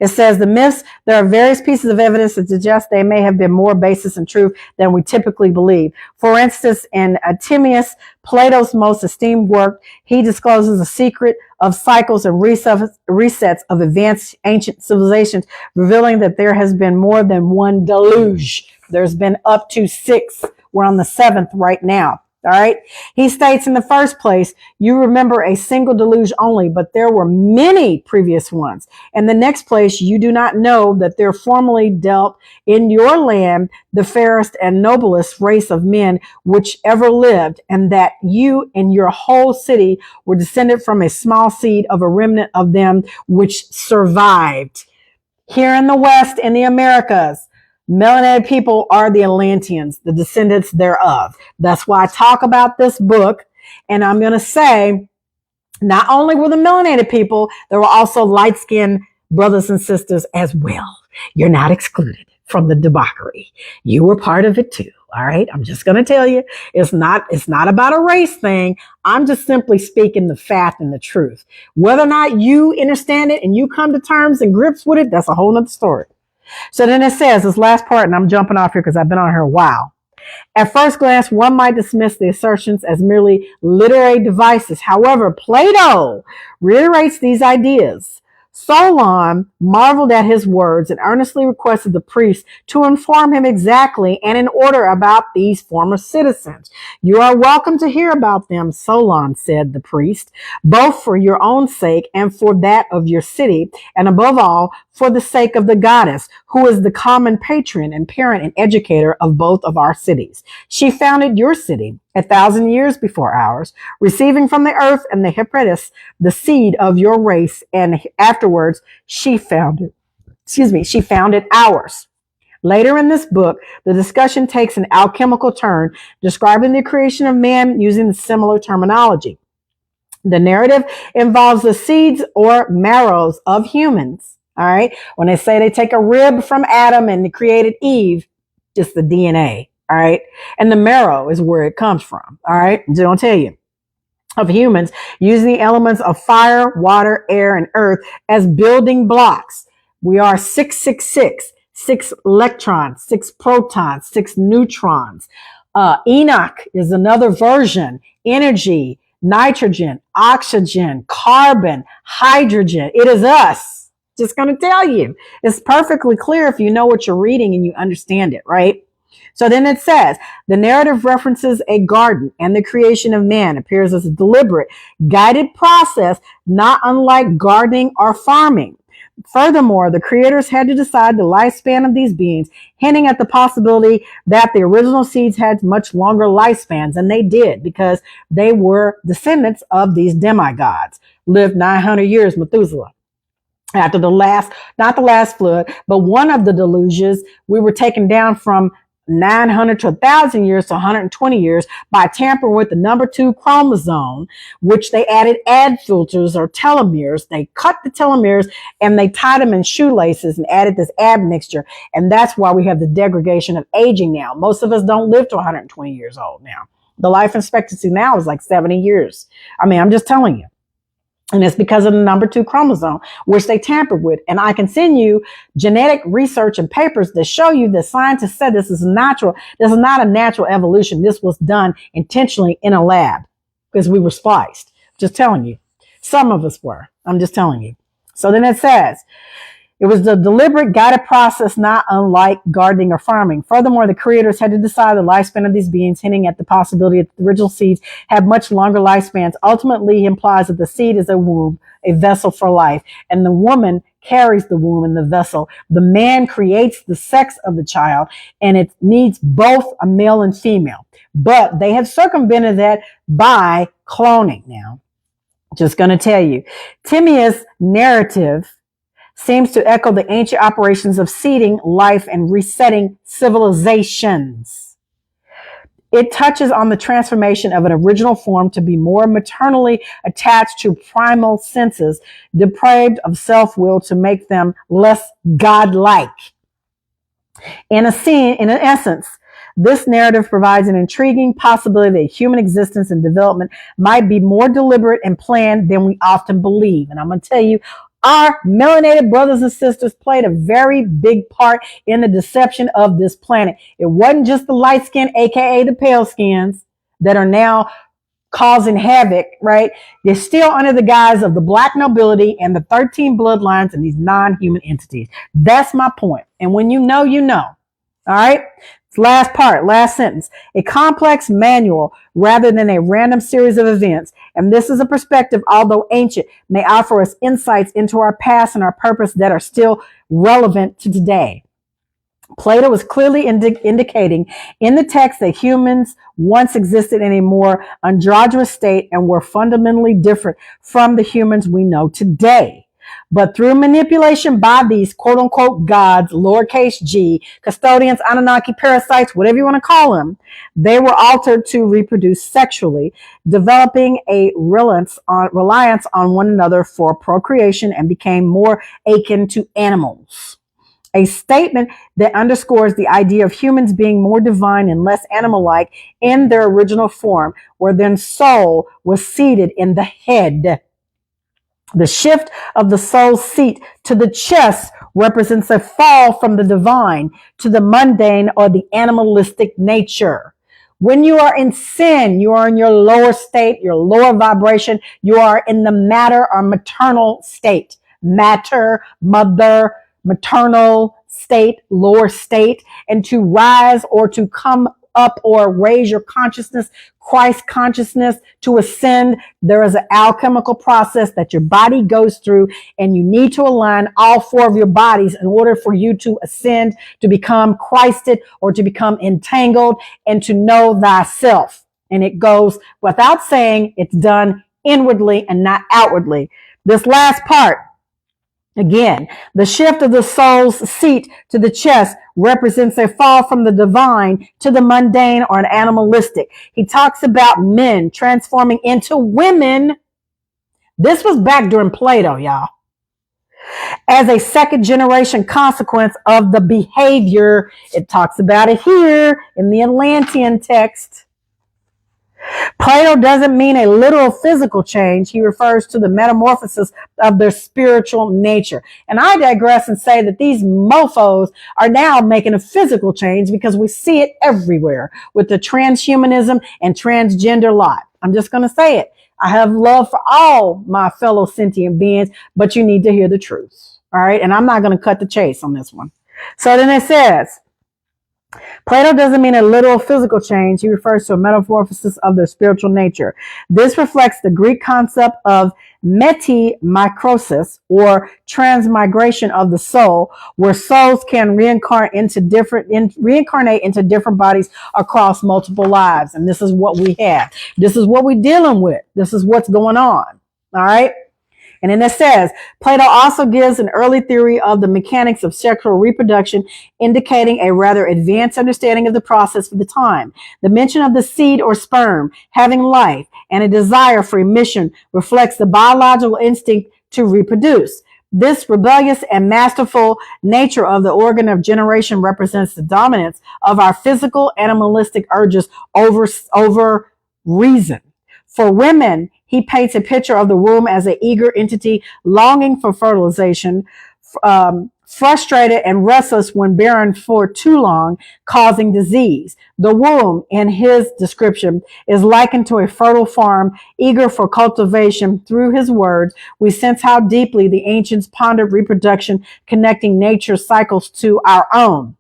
It says the myths, there are various pieces of evidence that suggest they may have been more basis in truth than we typically believe. For instance, in Timaeus, Plato's most esteemed work, he discloses a secret of cycles and resets of advanced ancient civilizations, revealing that there has been more than one deluge. There's been up to 6. We're on the 7th right now. All right. He states in the first place, you remember a single deluge only, but there were many previous ones. And the next place, you do not know that there formerly dealt in your land the fairest and noblest race of men which ever lived, and that you and your whole city were descended from a small seed of a remnant of them which survived. Here in the West, in the Americas, melanated people are the Atlanteans, the descendants thereof. That's why I talk about this book. And I'm going to say, not only were the melanated people, there were also light-skinned brothers and sisters as well. You're not excluded from the debauchery. You were part of it too. All right. I'm just going to tell you, it's not about a race thing. I'm just simply speaking the fact and the truth. Whether or not you understand it and you come to terms and grips with it, that's a whole nother story. So then it says this last part, and I'm jumping off here because I've been on here a while. At first glance, one might dismiss the assertions as merely literary devices. However, Plato reiterates these ideas. Solon marveled at his words and earnestly requested the priest to inform him exactly and in order about these former citizens. You are welcome to hear about them, Solon, said the priest, both for your own sake and for that of your city, and above all, for the sake of the goddess, who is the common patron and parent and educator of both of our cities. She founded your city 1,000 years before ours, receiving from the earth and the Hepratis the seed of your race, and afterwards she founded ours. Later in this book, the discussion takes an alchemical turn, describing the creation of man using similar terminology. The narrative involves the seeds or marrows of humans. All right. When they say they take a rib from Adam and they created Eve, just the DNA. All right. And the marrow is where it comes from. All right. They don't tell you. Of humans using the elements of fire, water, air, and earth as building blocks. We are 666, 6 electrons, 6 protons, 6 neutrons. Enoch is another version. Energy, nitrogen, oxygen, carbon, hydrogen. It is us. Just going to tell you. It's perfectly clear if you know what you're reading and you understand it, right? So then it says, the narrative references a garden, and the creation of man appears as a deliberate, guided process, not unlike gardening or farming. Furthermore, the creators had to decide the lifespan of these beings, hinting at the possibility that the original seeds had much longer lifespans, and they did because they were descendants of these demigods. Lived 900 years, Methuselah. After not the last flood, but one of the deluges, we were taken down from 900 to 1,000 years to 120 years by tampering with the number 2 chromosome, which they added ad filters or telomeres. They cut the telomeres and they tied them in shoelaces and added this admixture. And that's why we have the degradation of aging now. Most of us don't live to 120 years old now. The life expectancy now is like 70 years. I mean, I'm just telling you. And it's because of the number 2 chromosome, which they tampered with. And I can send you genetic research and papers that show you that scientists said this is natural. This is not a natural evolution. This was done intentionally in a lab because we were spliced. Just telling you. Some of us were. I'm just telling you. So then it says, it was the deliberate guided process, not unlike gardening or farming. Furthermore, the creators had to decide the lifespan of these beings, hinting at the possibility that the original seeds have much longer lifespans. Ultimately, implies that the seed is a womb, a vessel for life, and the woman carries the womb and the vessel. The man creates the sex of the child, and it needs both a male and female. But they have circumvented that by cloning now. Just going to tell you. Timaeus' narrative seems to echo the ancient operations of seeding life and resetting civilizations. It touches on the transformation of an original form to be more maternally attached to primal senses, deprived of self-will to make them less godlike. In essence, This narrative provides an intriguing possibility that human existence and development might be more deliberate and planned than we often believe. And I'm going to tell you, our melanated brothers and sisters played a very big part in the deception of this planet. It wasn't just the light skin, aka the pale skins, that are now causing havoc, right? They're still under the guise of the black nobility and the 13 bloodlines and these non-human entities. That's my point. And when you know, you know. All right. Last part, last sentence. A complex manual rather than a random series of events. And this is a perspective, although ancient, may offer us insights into our past and our purpose that are still relevant to today. Plato was clearly indicating in the text that humans once existed in a more androgynous state and were fundamentally different from the humans we know today. But through manipulation by these quote unquote gods, lowercase g, custodians, Anunnaki, parasites, whatever you want to call them, they were altered to reproduce sexually, developing a reliance on one another for procreation and became more akin to animals. A statement that underscores the idea of humans being more divine and less animal-like in their original form, where their soul was seated in the head. The shift of the soul's seat to the chest represents a fall from the divine to the mundane or the animalistic nature. When you are in sin, you are in your lower state, your lower vibration. You are in the matter or maternal state. Matter, mother, maternal state, lower state, and to rise or to come up or raise your consciousness, Christ consciousness, to ascend, there is an alchemical process that your body goes through, and you need to align all four of your bodies in order for you to ascend, to become Christed or to become entangled and to know thyself. And it goes without saying, it's done inwardly and not outwardly. This last part, again, the shift of the soul's seat to the chest represents a fall from the divine to the mundane or an animalistic. He talks about men transforming into women. This was back during Plato, y'all. As a second generation consequence of the behavior. It talks about it here in the Atlantean text. Plato doesn't mean a literal physical change. He refers to the metamorphosis of their spiritual nature. And I digress and say that these mofos are now making a physical change because we see it everywhere with the transhumanism and transgender lot. I'm just going to say it. I have love for all my fellow sentient beings, but you need to hear the truth. All right. And I'm not going to cut the chase on this one. So then it says, Plato doesn't mean a literal physical change. He refers to a metamorphosis of their spiritual nature. This reflects the Greek concept of metamikrosis, or transmigration of the soul, where souls can reincarnate into different bodies across multiple lives. And this is what we have. This is what we're dealing with. This is what's going on. All right. And then it says, Plato also gives an early theory of the mechanics of sexual reproduction, indicating a rather advanced understanding of the process for the time. The mention of the seed or sperm having life and a desire for emission reflects the biological instinct to reproduce. This rebellious and masterful nature of the organ of generation represents the dominance of our physical animalistic urges over reason. For women, he paints a picture of the womb as an eager entity longing for fertilization, frustrated and restless when barren for too long, causing disease. The womb, in his description, is likened to a fertile farm, eager for cultivation. Through his words, we sense how deeply the ancients pondered reproduction, connecting nature's cycles to our own.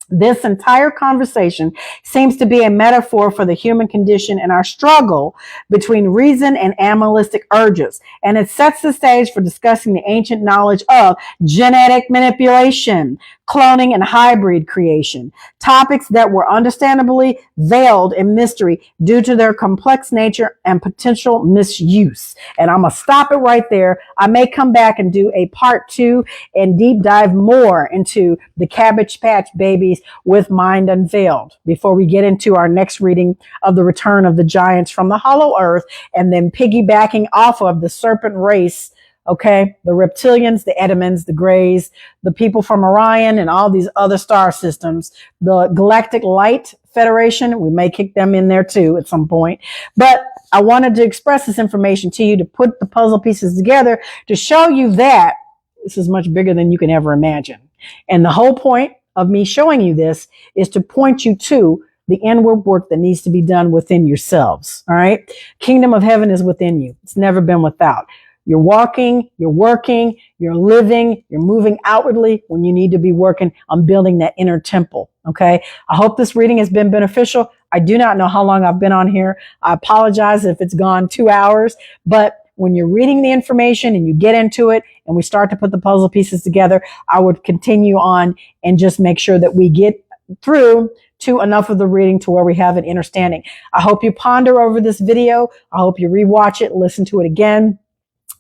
This entire conversation seems to be a metaphor for the human condition and our struggle between reason and animalistic urges. And it sets the stage for discussing the ancient knowledge of genetic manipulation, cloning, and hybrid creation, topics that were understandably veiled in mystery due to their complex nature and potential misuse. And I'm going to stop it right there. I may come back and do a part 2 and deep dive more into the Cabbage Patch Babies with Mind Unveiled before we get into our next reading of the Return of the Giants from the Hollow Earth, and then piggybacking off of the serpent race. Okay, the reptilians, the Edamans, the Greys, the people from Orion, and all these other star systems, the galactic light Federation. We may kick them in there too at some point. But I wanted to express this information to you, to put the puzzle pieces together, to show you that this is much bigger than you can ever imagine. And the whole point of me showing you this is to point you to the inward work that needs to be done within yourselves. All right. Kingdom of heaven is within you. It's never been without. You're walking, you're working, you're living, you're moving outwardly when you need to be working on building that inner temple. Okay. I hope this reading has been beneficial. I do not know how long I've been on here. I apologize if it's gone 2 hours, but when you're reading the information and you get into it and we start to put the puzzle pieces together, I would continue on and just make sure that we get through to enough of the reading to where we have an understanding. I hope you ponder over this video. I hope you rewatch it, listen to it again.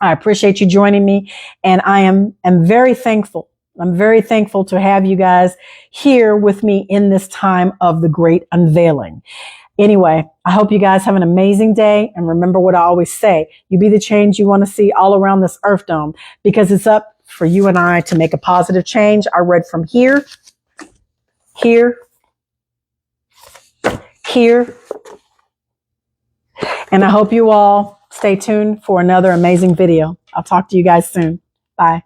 I appreciate you joining me, and I am very thankful. I'm very thankful to have you guys here with me in this time of the great unveiling. Anyway, I hope you guys have an amazing day, and remember what I always say, you be the change you want to see all around this earth dome, because it's up for you and I to make a positive change. I read from here, here, here, and I hope you all stay tuned for another amazing video. I'll talk to you guys soon. Bye.